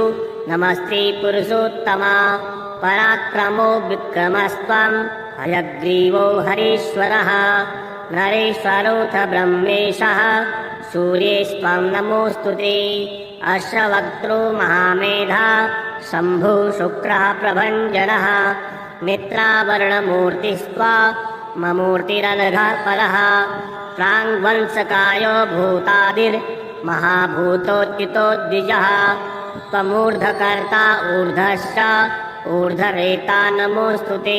नमस्ते पुरुषोत्तमा पराक्रमो विक्रमस्त्वम् हयग्रीवो हरीश्वरः नरेश्वरोऽथ ब्रह्मेशः सूर्येस्त्वं नमोऽस्तु ते अश्ववक्त्रो महामेधा शम्भुः शुक्रः प्रभञ्जनः मित्रावर्णमूर्तिस्त्वा ममूर्तिरनघः परः प्राङ्वंशकायो भूतादिर्महाभूतोच्युतो द्विजः त्वमूर्ध्वकर्ता ऊर्ध्वश्च ऊर्ध्वरेता नमोऽस्तु ते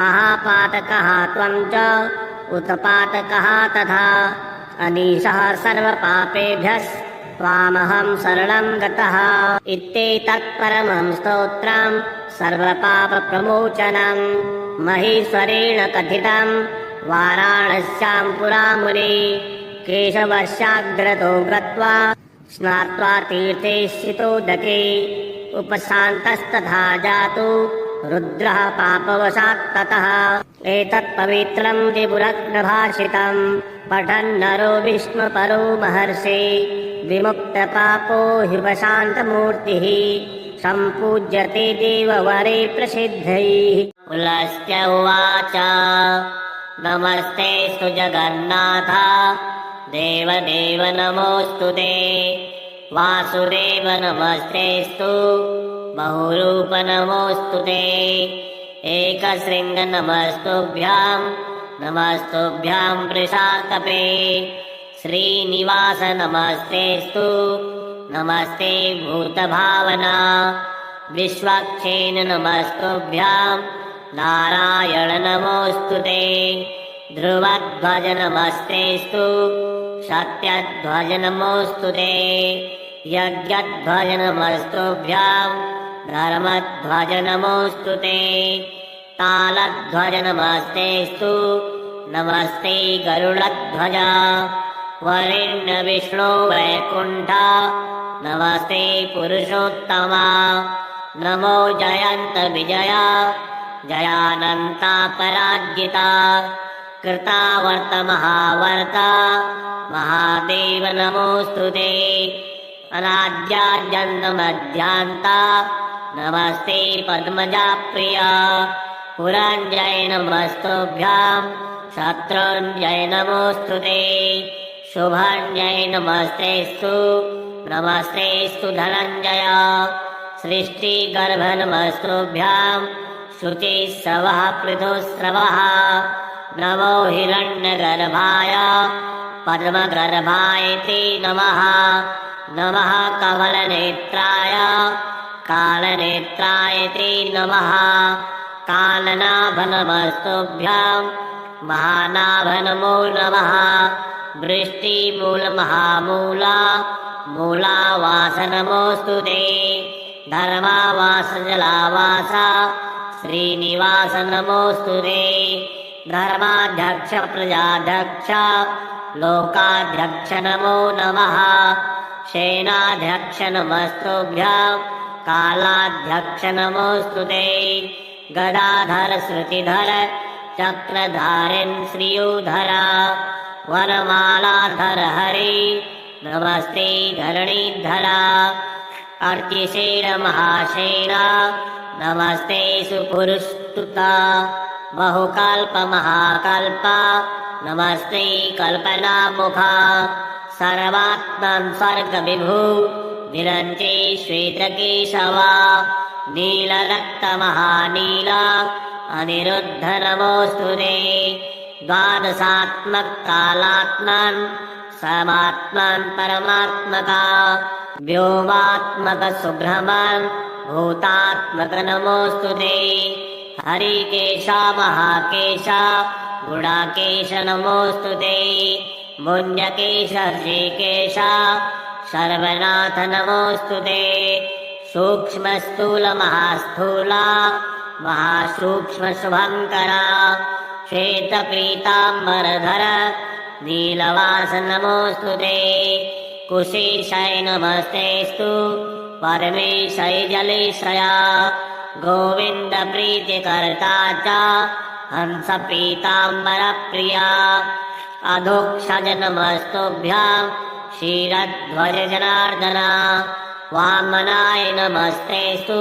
महापातकः त्वं च उत्पातकः तथा अनीशः सर्वपापेभ्यः त्वामहं शरणं गतः इत्येतत्परमं स्तोत्रम् सर्वपापप्रमोचनम् महेश्वरेण कथितं वाराणस्यां पुरामुने केशवस्याग्रतो गत्वा स्नात्वा तीर्थे स्थितोदके उपशान्तस्तथा जातु रुद्रः पापवशात् ततः एतत्पवित्रं त्रिपुरग्नभाषितं पठन्नरो विष्णुपरो महर्षि विमुक्तपापो ह्युपशान्तमूर्तिः सम्पूज्यते देववरे प्रसिद्धैः पुलस्त्य उवाच नमस्तेऽस्तु जगन्नाथ देवदेव नमोऽस्तु ते वासुदेव नमस्तेऽस्तु बहुरूप नमोऽस्तु ते एकशृङ्ग नमस्तुभ्यां वृषाकपे श्रीनिवास नमस्तेऽस्तु नमस्ते भूतभावना विश्वक्षेण नमस्तुभ्यां नारायण नमोऽस्तु ते ध्रुवध्वज नमस्तेऽस्तु सत्यध्वज नमोऽस्तु ते यज्ञध्वज नमस्तुभ्यां धर्मध्वज नमोऽस्तु ते तालध्वज नमस्तेस्तु नमस्ते गरुडध्वज वरेण्य विष्णु वैकुण्ठ नमस्ते पुरुषोत्तमा नमो जयन्त विजया जयानन्ता पराजिता कृतावर्त महावर्त महादेव नमोऽस्तु ते अनाद्याद्यन्तमध्यान्ता नमस्ते पद्मजा प्रिया पुरञ्जय नमस्तुभ्यां शत्रुञ्जय नमोऽस्तु ते शुभञ्जय नमस्तेस्तु नमस्तेस्तु धनञ्जय सृष्टिगर्भ नमस्तुभ्यां शुचिस्रवः पृथुस्रवः नमो हिरण्यगर्भाय पद्मगर्भाय ते नमः नमः कमलनेत्राय कालनेत्राय ते नमः कालनाभ नमस्तुभ्यां महानाभ नमो नमः वृष्टिमूलमहामूला मूलावास नमोऽस्तु ते धर्मावास जलावास श्रीनिवास नमोऽस्तु ते धर्माध्यक्ष प्रजाध्यक्ष लोकाध्यक्ष नमो नमः सेनाध्यक्ष नमस्तुभ्यां कालाध्यक्ष नमोऽस्तु ते गदाधर श्रुतिधर चक्रधारिन् श्रियोधर वनमालाधर हरि नमस्ते धरणीधर अर्चिषेण महाशेन नमस्ते सुपुरुषस्तुता बहुकल्प महाकल्प नमस्ते कल्पनामुखा सर्वात्मन् स्वर्गविभु विरञ्चे श्वेतकेशवा नीलरक्तमहानील अनिरुद्ध नमोऽस्तु ते द्वादशात्मक कालात्मन् समात्मन् परमात्मका व्योमात्मक सुब्रह्मन् भूतात्मक नमोऽस्तु ते हरिकेश महाकेश गुडाकेश नमोऽस्तु ते मुञ्जकेश ऋषिकेश सर्वनाथ नमोऽस्तु ते सूक्ष्मस्थूल महास्थूल महासूक्ष्म शुभङ्करा श्वेतपीताम्बरधर नीलवास नमोऽस्तु ते कुशीशय नमस्तेस्तु परमेशय जलेशया गोविन्द प्रीतिकर्ता च हंस पीताम्बर प्रिया अधोक्षज नमस्तुभ्यां क्षीरध्वज जनार्दना वामनाय नमस्तेस्तु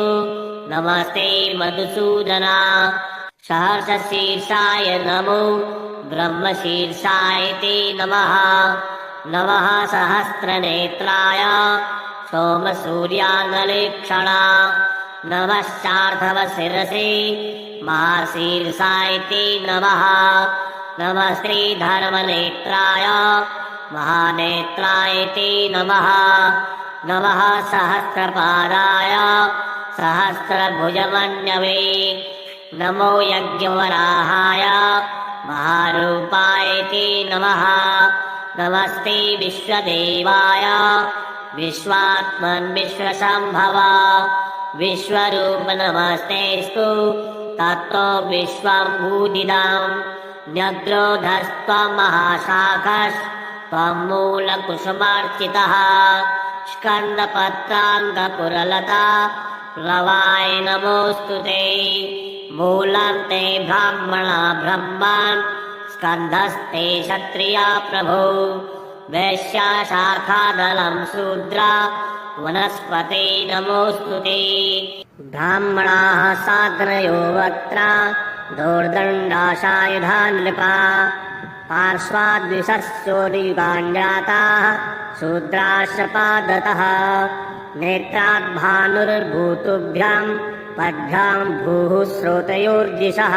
नमस्ते मधुसूदना सहस्रशीर्षाय नमो ब्रह्मशीर्षाय ते नमः नमः सहस्रनेत्राय सोमसूर्यानलेक्षणा नमः शार्धवशिरसे महाशीर्षाय ते नमः नमः श्रीधर्मनेत्राय महानेत्राय ते नमः नमः सहस्रपादाय सहस्रभुजमन्यवे नमो यज्ञवराहाय महारूपाय ते नमः नमस्ते विश्वदेवाय विश्वात्मन् विश्वसम्भव विश्वरूप नमस्तेस्तु तत्तो विश्वं भूदिदां न्यग्रोधस्त्वं महाशाखस्त्वं मूलकुसुमार्चितः स्कन्दपत्राङ्गपुरलता प्लवाय नमोऽस्तु ते मूलं ते ब्राह्मणा ब्रह्मान् स्कन्धस्ते क्षत्रिया प्रभो वैश्या शाखादलं शूद्रा वनस्पते नमोऽस्तु ते ब्राह्मणाः साग्रयो वक्त्रा दोर्दण्डाशायुधा नृपा पार्श्वाद्विषस्योदियुगाञ्जाताः शूद्राश्रपादतः नेत्राद्भानुर्भूतुभ्यां पद्भ्यां भूः श्रोतयोर्दिशः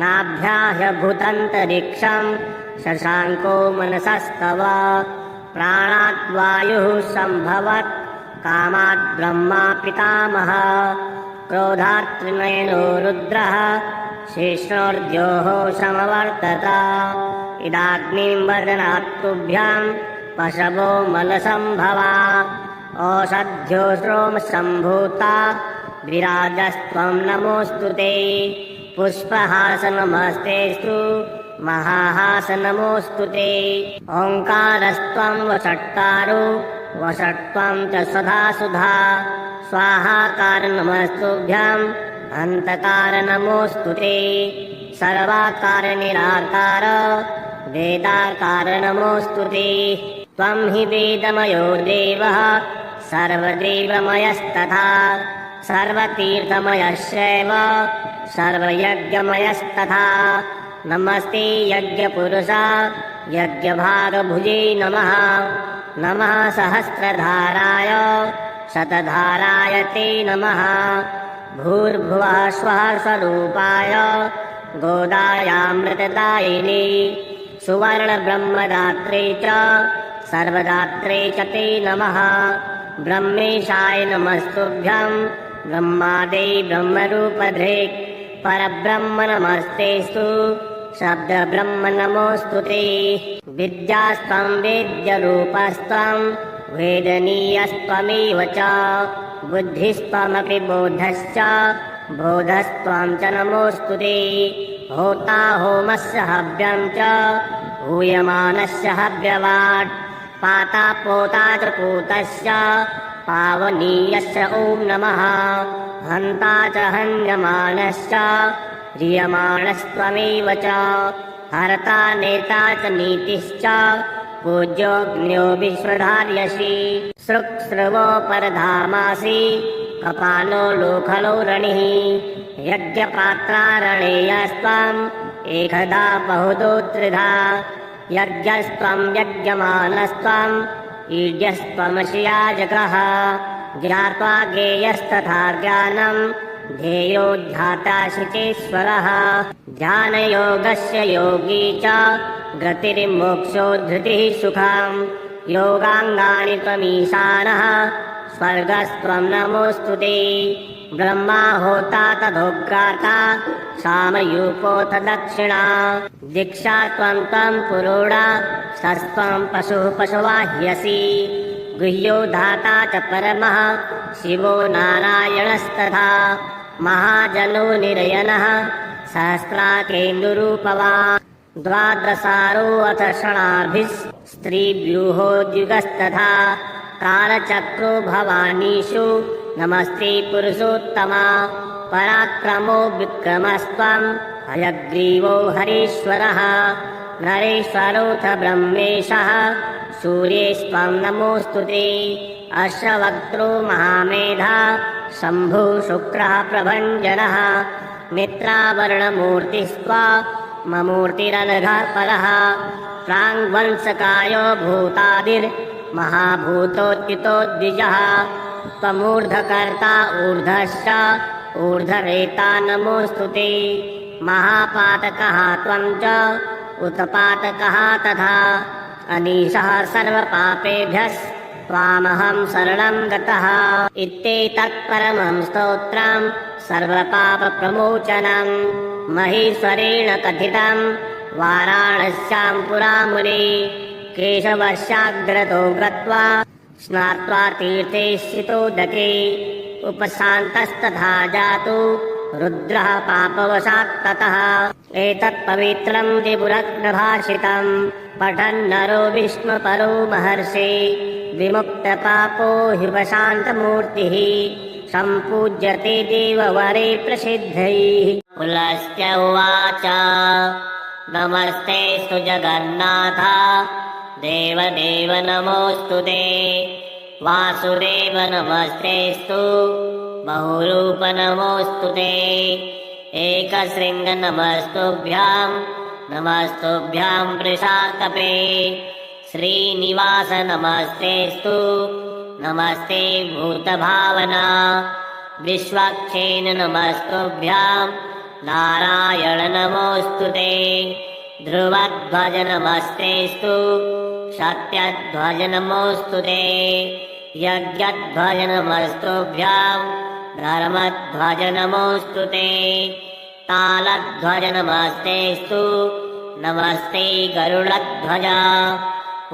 नाभ्याह्यभूतन्तरिक्षं शशाङ्को मनसस्तव प्राणाद्वायुः सम्भवत् कामात् ब्रह्मा पितामहः क्रोधात् त्रिनयनो रुद्रः शेषोर्द्योः समवर्तत इदाग्निं वदनात् तुभ्यां पशवो मलसम्भवा ओषध्योश्रोम सम्भूता विराजस्त्वं नमोऽस्तु ते। पुष्पहास नमस्तेऽस्तु महाहास नमोऽस्तु ते। ओङ्कारस्त्वं वषट्कारो वषट्त्वं च सदा सुधा। स्वाहाकार नमस्तुभ्याम् अन्तकार नमोऽस्तु ते। सर्वाकार निराकार वेदाकार नमोऽस्तु ते। त्वं हि वेदमयो देवः सर्वदेवमयस्तथा सर्वतीर्थमयश्चैव सर्वयज्ञमयस्तथा। नमस्ते यज्ञपुरुष यज्ञभागभुजे नमः। नमः सहस्रधाराय शतधाराय ते नमः। भूर्भुवः स्वः स्वरूपाय गोदायामृतदायिने सुवर्णब्रह्मदात्रे च सर्वदात्रे च ते नमः। ब्रह्मेशाय नमस्तुभ्यं ब्रह्मादे ब्रह्मरूपधृक् परब्रह्म नमस्तेऽस्तु शब्दब्रह्म नमोऽस्तु ते। विद्यास्त्वं वेद्यरूपस्त्वं वेदनीयस्त्वमेव च। बुद्धिस्त्वमपि बोधश्च बोधस्त्वं च नमोऽस्तु ते। होता होमस्य हव्यं च हूयमानस्य हव्यवाट्। पाता पोता च पूतस्य पावनीयस्य ॐ नमः। हन्ता च हन्यमानश्च ह्रियमाणस्त्वमेव च। हर्ता नेता च नीतिश्च पूज्योऽग्न्यो विश्वधार्यसि। सृक्स्रवो परधामासि कपालो लोखलो रणिः। यज्ञपात्रारणेयस्त्वम् एकधा बहुधो त्रिधा। यज्ञस्त्वं यज्ञमानस्त्वम् ईड्यस्त्वमसि याजकः। ज्ञात्वा ज्ञेयस्तथा ज्ञानम् ध्येयो ध्याता शुचेश्वरः। ध्यानयोगस्य योगी च गतिर्मोक्षो धृतिः सुखम्। योगाङ्गानि त्वमीशानः स्वर्गस्त्वं नमोऽस्तु ते। ब्रह्मा होता तथोग्राता सामयूपोऽथ दक्षिणा। दीक्षा त्वं पुरोडा सस्त्वं पशुः पशुवाह्यसि। गुह्यो धाता च परमः शिवो नारायणस्तथा। महाजनो निरयनः सहस्राकेन्दुरूपवान्। द्वादशारोऽथ षणाभिः स्त्रीव्यूहोद्युगस्तथा। कालचक्रो भवानीषु नमस्ते पुरुषोत्तमा। पराक्रमो विक्रमस्त्वं हयग्रीवो हरीश्वरः। नरेश्वरोऽथ ब्रह्मेशः सूर्येस्त्वं नमोऽस्तु ते। अश्वक्त्रो महामेधा शम्भुः शुक्रः प्रभञ्जनः। मित्रावर्णमूर्तिस्त्वा ममूर्तिरनघः परः। प्राङ्वंशकायो भूतादिर्महाभूतोत्थितो द्विजः। त्वमूर्ध्वकर्ता ऊर्ध्वश्च ऊर्ध्वरेता नमोऽस्तु ते। महापातकः त्वं च उत्पातकः तथा। अनीशः सर्वपापेभ्यः त्वामहं शरणं गतः। इत्येतत्परमं स्तोत्रं सर्वपापप्रमोचनं महेश्वरेण कथितं वाराणस्यां पुरामुने। केशवस्याग्रतो गत्वा स्नात्वा तीर्थे स्थितोदके उपशान्तस्तथा जातो रुद्रः पापवशात् ततः। एतत्पवित्रं त्रिपुरग्नभाषितं पठन्नरो विष्णुपरो महर्षि। विमुक्तपापो ह्युपशान्तमूर्तिः सम्पूज्यते देववरे प्रसिद्धैः। पुलस्त्य उवाच नमस्तेऽस्तु जगन्नाथ देवदेव नमोऽस्तु ते। वासुदेव नमस्तेऽस्तु बहुरूप नमोऽस्तु ते। एकशृङ्ग नमस्तुभ्यां नमस्तुभ्यां वृषाकपे। श्रीनिवास नमस्तेऽस्तु नमस्ते भूतभावना। विश्वक्षेन नमस्तुभ्यां नारायण नमोऽस्तु ते। ध्रुवध्वज नमस्तेऽस्तु सत्यध्वज नमोऽस्तु ते। यज्ञध्वज नमस्तुभ्यां धर्मध्वज नमोऽस्तु ते। तालध्वज नमस्तेऽस्तु नमस्ते गरुडध्वज।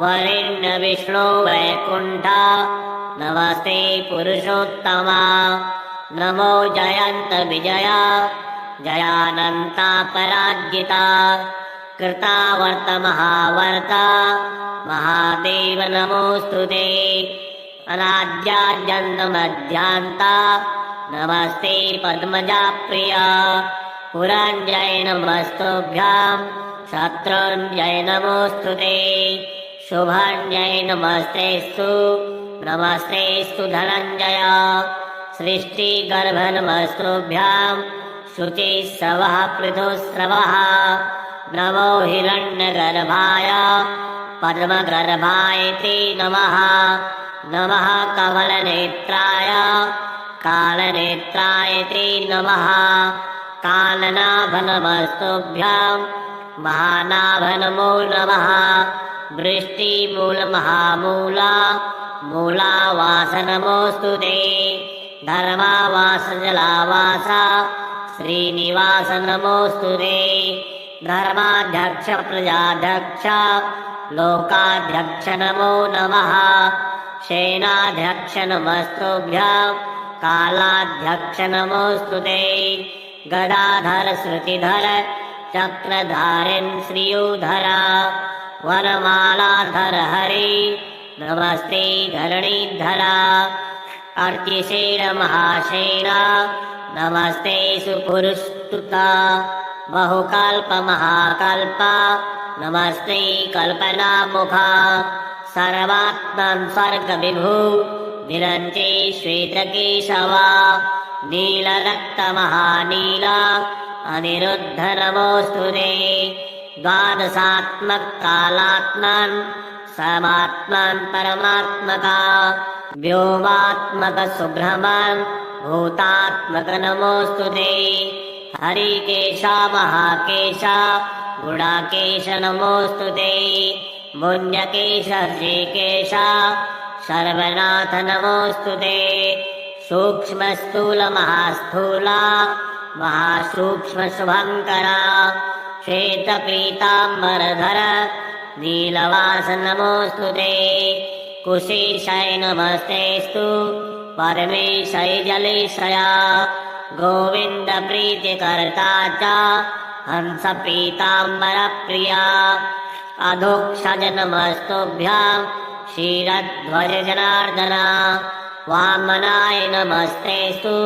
वरेण्य विष्णो वैकुण्ठ नमस्ते पुरुषोत्तमा। नमो जयन्त विजया जयानन्ता पराजिता कृतावर्त महावर्ता महादेव नमोऽस्तुते। अनाद्याद्यन्तमध्यान्ता नमस्ते पद्मजा प्रिया। पुरञ्जय नमस्तुभ्यां शत्रुञ्जय नमोऽस्तुते। शुभञ्जय नमस्तेस्तु नमस्तेस्तु धनञ्जय। सृष्टिगर्भ नमस्तुभ्यां शुचिस्रवः पृथुस्रवः। नमो हिरण्यगर्भाय पद्मगर्भाय ते नमः। नमः कमलनेत्राय कालनेत्राय ते नमः। कालनाभ नमस्तुभ्यां महानाभ नमो नमः। वृष्टिमूलमहामूला मूलावास नमोऽस्तुते। धर्मावास जलावास श्रीनिवास नमोऽस्तुते। धर्माध्यक्ष प्रजाध्यक्ष लोकाध्यक्ष नमो नमः। सेनाध्यक्ष नमस्तुभ्यां कालाध्यक्ष नमोऽस्तुते। गदाधर श्रुतिधर चक्रधारिन् श्रियोधर वनमालाधर हरि नमस्ते धरणीधरा। अर्चिसेन महासेन नमस्ते सुपुरुस्तुता। बहुकल्प महाकल्प नमस्ते कल्पनामुखा। सर्वात्मन् स्वर्गविभु विरञ्चे श्वेतकेशवा। नीलरक्त महानीला अनिरुद्ध नमोऽस्तुते। द्वादशात्मक कालात्मन् समात्मन् परमात्मका। व्योमात्मक सुब्रह्मन् भूतात्मक नमोऽस्तुते। हरिकेशा महाकेशा गुडाकेश नमोऽस्तुते। मुञ्जकेश श्रीकेशा सर्वनाथ नमोऽस्तुते। सूक्ष्म स्थूल महास्थूला महासूक्ष्म शुभङ्करा। श्वेत पीताम्बरधर नीलवास नमोऽस्तुते। कुशीशय नमस्तेस्तु परमेशय जलेशया। गोविन्द प्रीतिकर्ता च हंस पीताम्बर प्रिया। अधोक्षज नमस्तुभ्यां क्षीरध्वज जनार्दना। वामनाय नमस्तेस्तु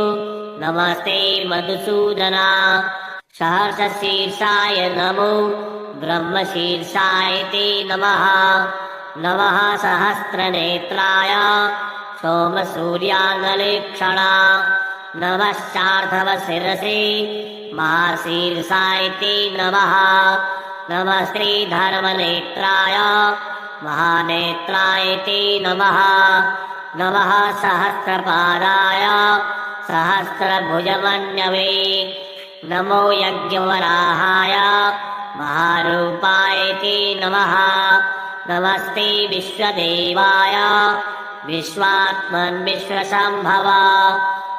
नमस्ते मधुसूदना। सहस्रशीर्षाय नमो ब्रह्मशीर्षाय ते नमः। नमः सहस्रनेत्राय सोमसूर्याङ्गलेक्षणा। नमः शार्धवशिरसे महाशीर्षाय ते नमः। नमस्ते धर्मनेत्राय महानेत्राय ते नमः। नमः सहस्रपादाय सहस्रभुजमन्यवे। नमो यज्ञवराहाय महारूपाय ते नमः। नमस्ते विश्वदेवाय विश्वात्मन् विश्वसम्भव।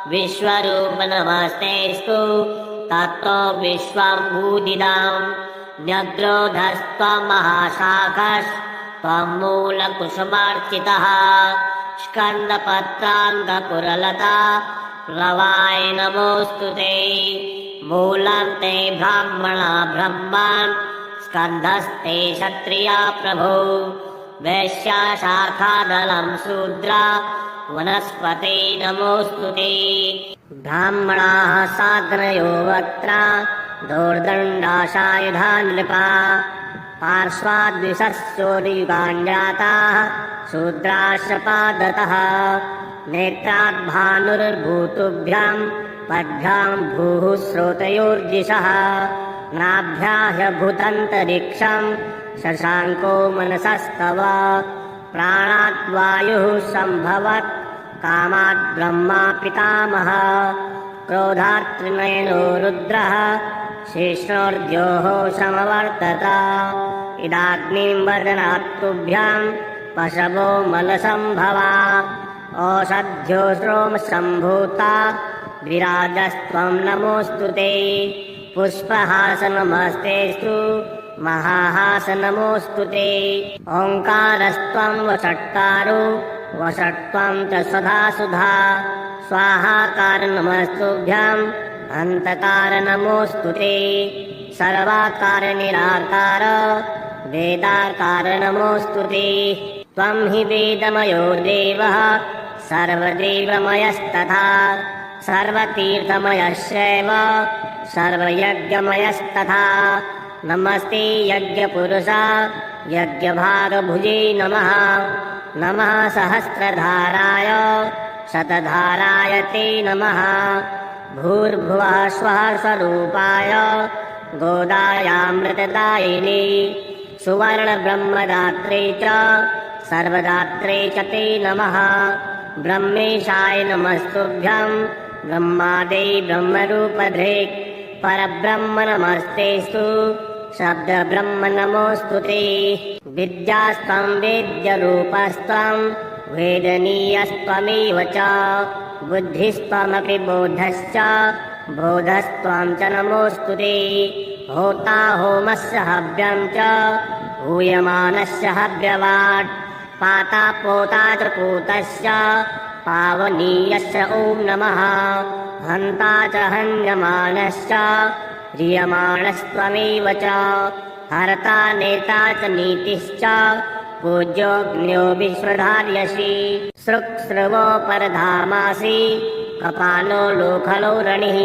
विश्वरूप नमस्तेस्तु ततो विश्वं भूदिदम्। न्यग्रोधस्त्वं महाशाखस्त्वं मूलकुसुमार्चितः। स्कन्दपत्राङ्गपुरलता प्लवाय नमोऽस्तुते। मूलं ते ब्राह्मणा ब्रह्मन् स्कन्धस्ते क्षत्रिया प्रभो। वैश्या शाखादलं शूद्रा वनस्पते नमोऽस्तुते। ब्राह्मणाः साग्रयो वक्त्रा दोर्दण्डाशायुधा नृपा। पार्श्वाद्विषस्योरियुगाञ्जाताः शूद्राश्रपादतः। नेत्राद्भानुर्भूतुभ्यां पद्भ्यां भूः स्रोतयोर्दिशः। नाभ्याह्यभूतन्तरिक्षं शशाङ्को मनसस्तव। प्राणाद्वायुः सम्भवत् कामात् ब्रह्मा पितामहः। क्रोधात्रिनयनो रुद्रः शेषोर्द्योः समवर्तत। इदाग्निं वदनात् तुभ्यां पशवो मलसम्भवा। औषध्यो श्रोमसम्भूता विराजस्त्वं नमोऽस्तुते। पुष्पहासनमस्तेस्तु महाहासनमोऽस्तुते। ओङ्कारस्त्वं वषट्कारो वषट्त्वं च स्वधा सुधा स्वाहाकार नमस्तुभ्याम् अन्तकार नमोऽस्तु ते सर्वाकार निराकार वेदाकार नमोऽस्तु ते त्वं हि वेदमयो देवः सर्वदेवमयस्तथा सर्वतीर्थमयश्चैव सर्वयज्ञमयस्तथा नमस्ते यज्ञपुरुषा यज्ञभागभुजे नमः नमः सहस्रधाराय शतधाराय ते नमः भूर्भुवः स्वः स्वरूपाय गोदायामृतदायिने सुवर्णब्रह्मदात्रे च सर्वदात्रे च ते नमः ब्रह्मेशाय नमस्तुभ्यं ब्रह्मादे ब्रह्मरूपधृक् परब्रह्म नमस्तेस्तु शब्दब्रह्म नमोऽस्तु ते विद्यास्त्वं वेद्यरूपस्त्वं वेदनीयस्त्वमेव च बुद्धिस्त्वमपि बोधश्च बोधस्त्वं च नमोऽस्तु ते होता होमस्य हव्यं च हूयमानस्य हव्यवाट् पाता पोता च पूतश्च पावनीयश्च ॐ नमः हन्ता च हन्यमानश्च ह्रियमाणस्त्वमेव च हर्ता नेता च नीतिश्च पूज्योऽग्न्यो विश्वधार्यसि सृक्स्रवो परधामासि कपालो लोखलो रणिः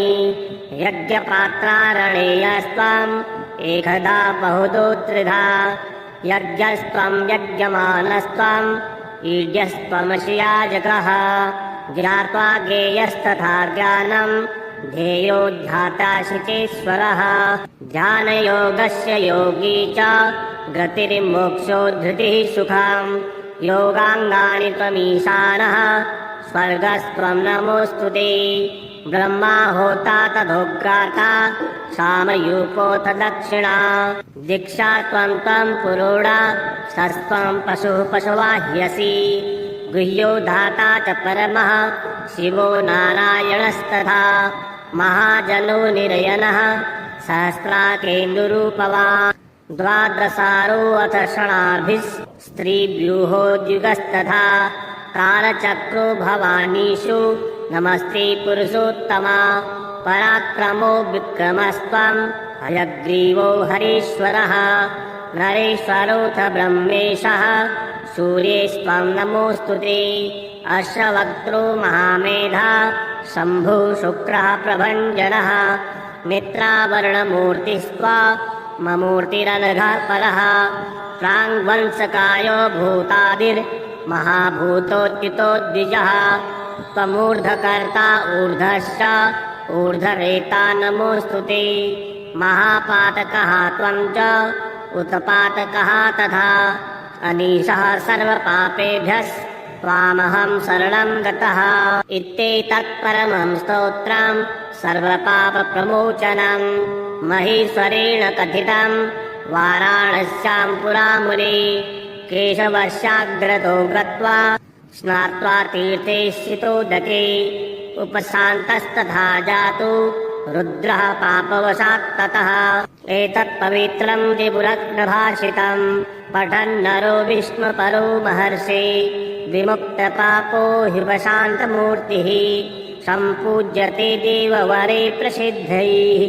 यज्ञपात्रारणेयस्त्वम् एकधा बहुधो त्रिधा यज्ञस्त्वं यज्ञमानस्त्वम् ईड्यस्त्वमसि याजकः ज्ञात्वा ज्ञेयस्तथा ज्ञानम् ध्येयो ध्याता शुचेश्वरः ध्यानयोगस्य योगी च गतिर्मोक्षो धृतिः सुखम् योगाङ्गानि त्वमीशानः स्वर्गस्त्वं नमोऽस्तु ते ब्रह्मा होता तथोग्राता सामयूपोऽथ दक्षिणा दीक्षा त्वं पुरोडा सस्त्वं पशुः पशुवाह्यसि गुह्यो धाता च परमः शिवो नारायणस्तथा महाजनो निरयनः सहस्राकेन्दुरूपवान् द्वादशारोऽथ षणाभिः स्त्रीव्यूहोद्युगस्तथा कालचक्रो भवानीषु नमस्ते पुरुषोत्तमा पराक्रमो विक्रमस्त्वं हयग्रीवो हरीश्वरः नरेश्वरोऽथ ब्रह्मेशः सूर्येस्त्वं नमोऽस्तु ते अश्वक्त्रो महामेधा शम्भुः शुक्रः प्रभञ्जनः मित्रावर्णमूर्तिस्त्वा ममूर्तिरनघः परः प्राङ्वंशकायो भूतादिर्महाभूतोत्थितो द्विजः त्वमूर्ध्वकर्ता ऊर्ध्वश्च ऊर्ध्वरेता नमोऽस्तु ते महापातकः त्वं च उत्पातकः तथा अनीशः सर्वपापेभ्यः त्वामहं शरणं गतः इत्येतत्परमं स्तोत्रं सर्वपापप्रमोचनं महेश्वरेण कथितं वाराणस्यां पुरामुने केशवस्याग्रतो गत्वा स्नात्वा तीर्थे स्थितोदके उपशान्तस्तथा जातु रुद्रः पापवशात् ततः एतत्पवित्रं त्रिपुरग्नभाषितं पठन्नरो विष्णुपरो महर्षि विमुक्तपापो ह्युपशान्तमूर्तिः सम्पूज्यते देववरे प्रसिद्धैः।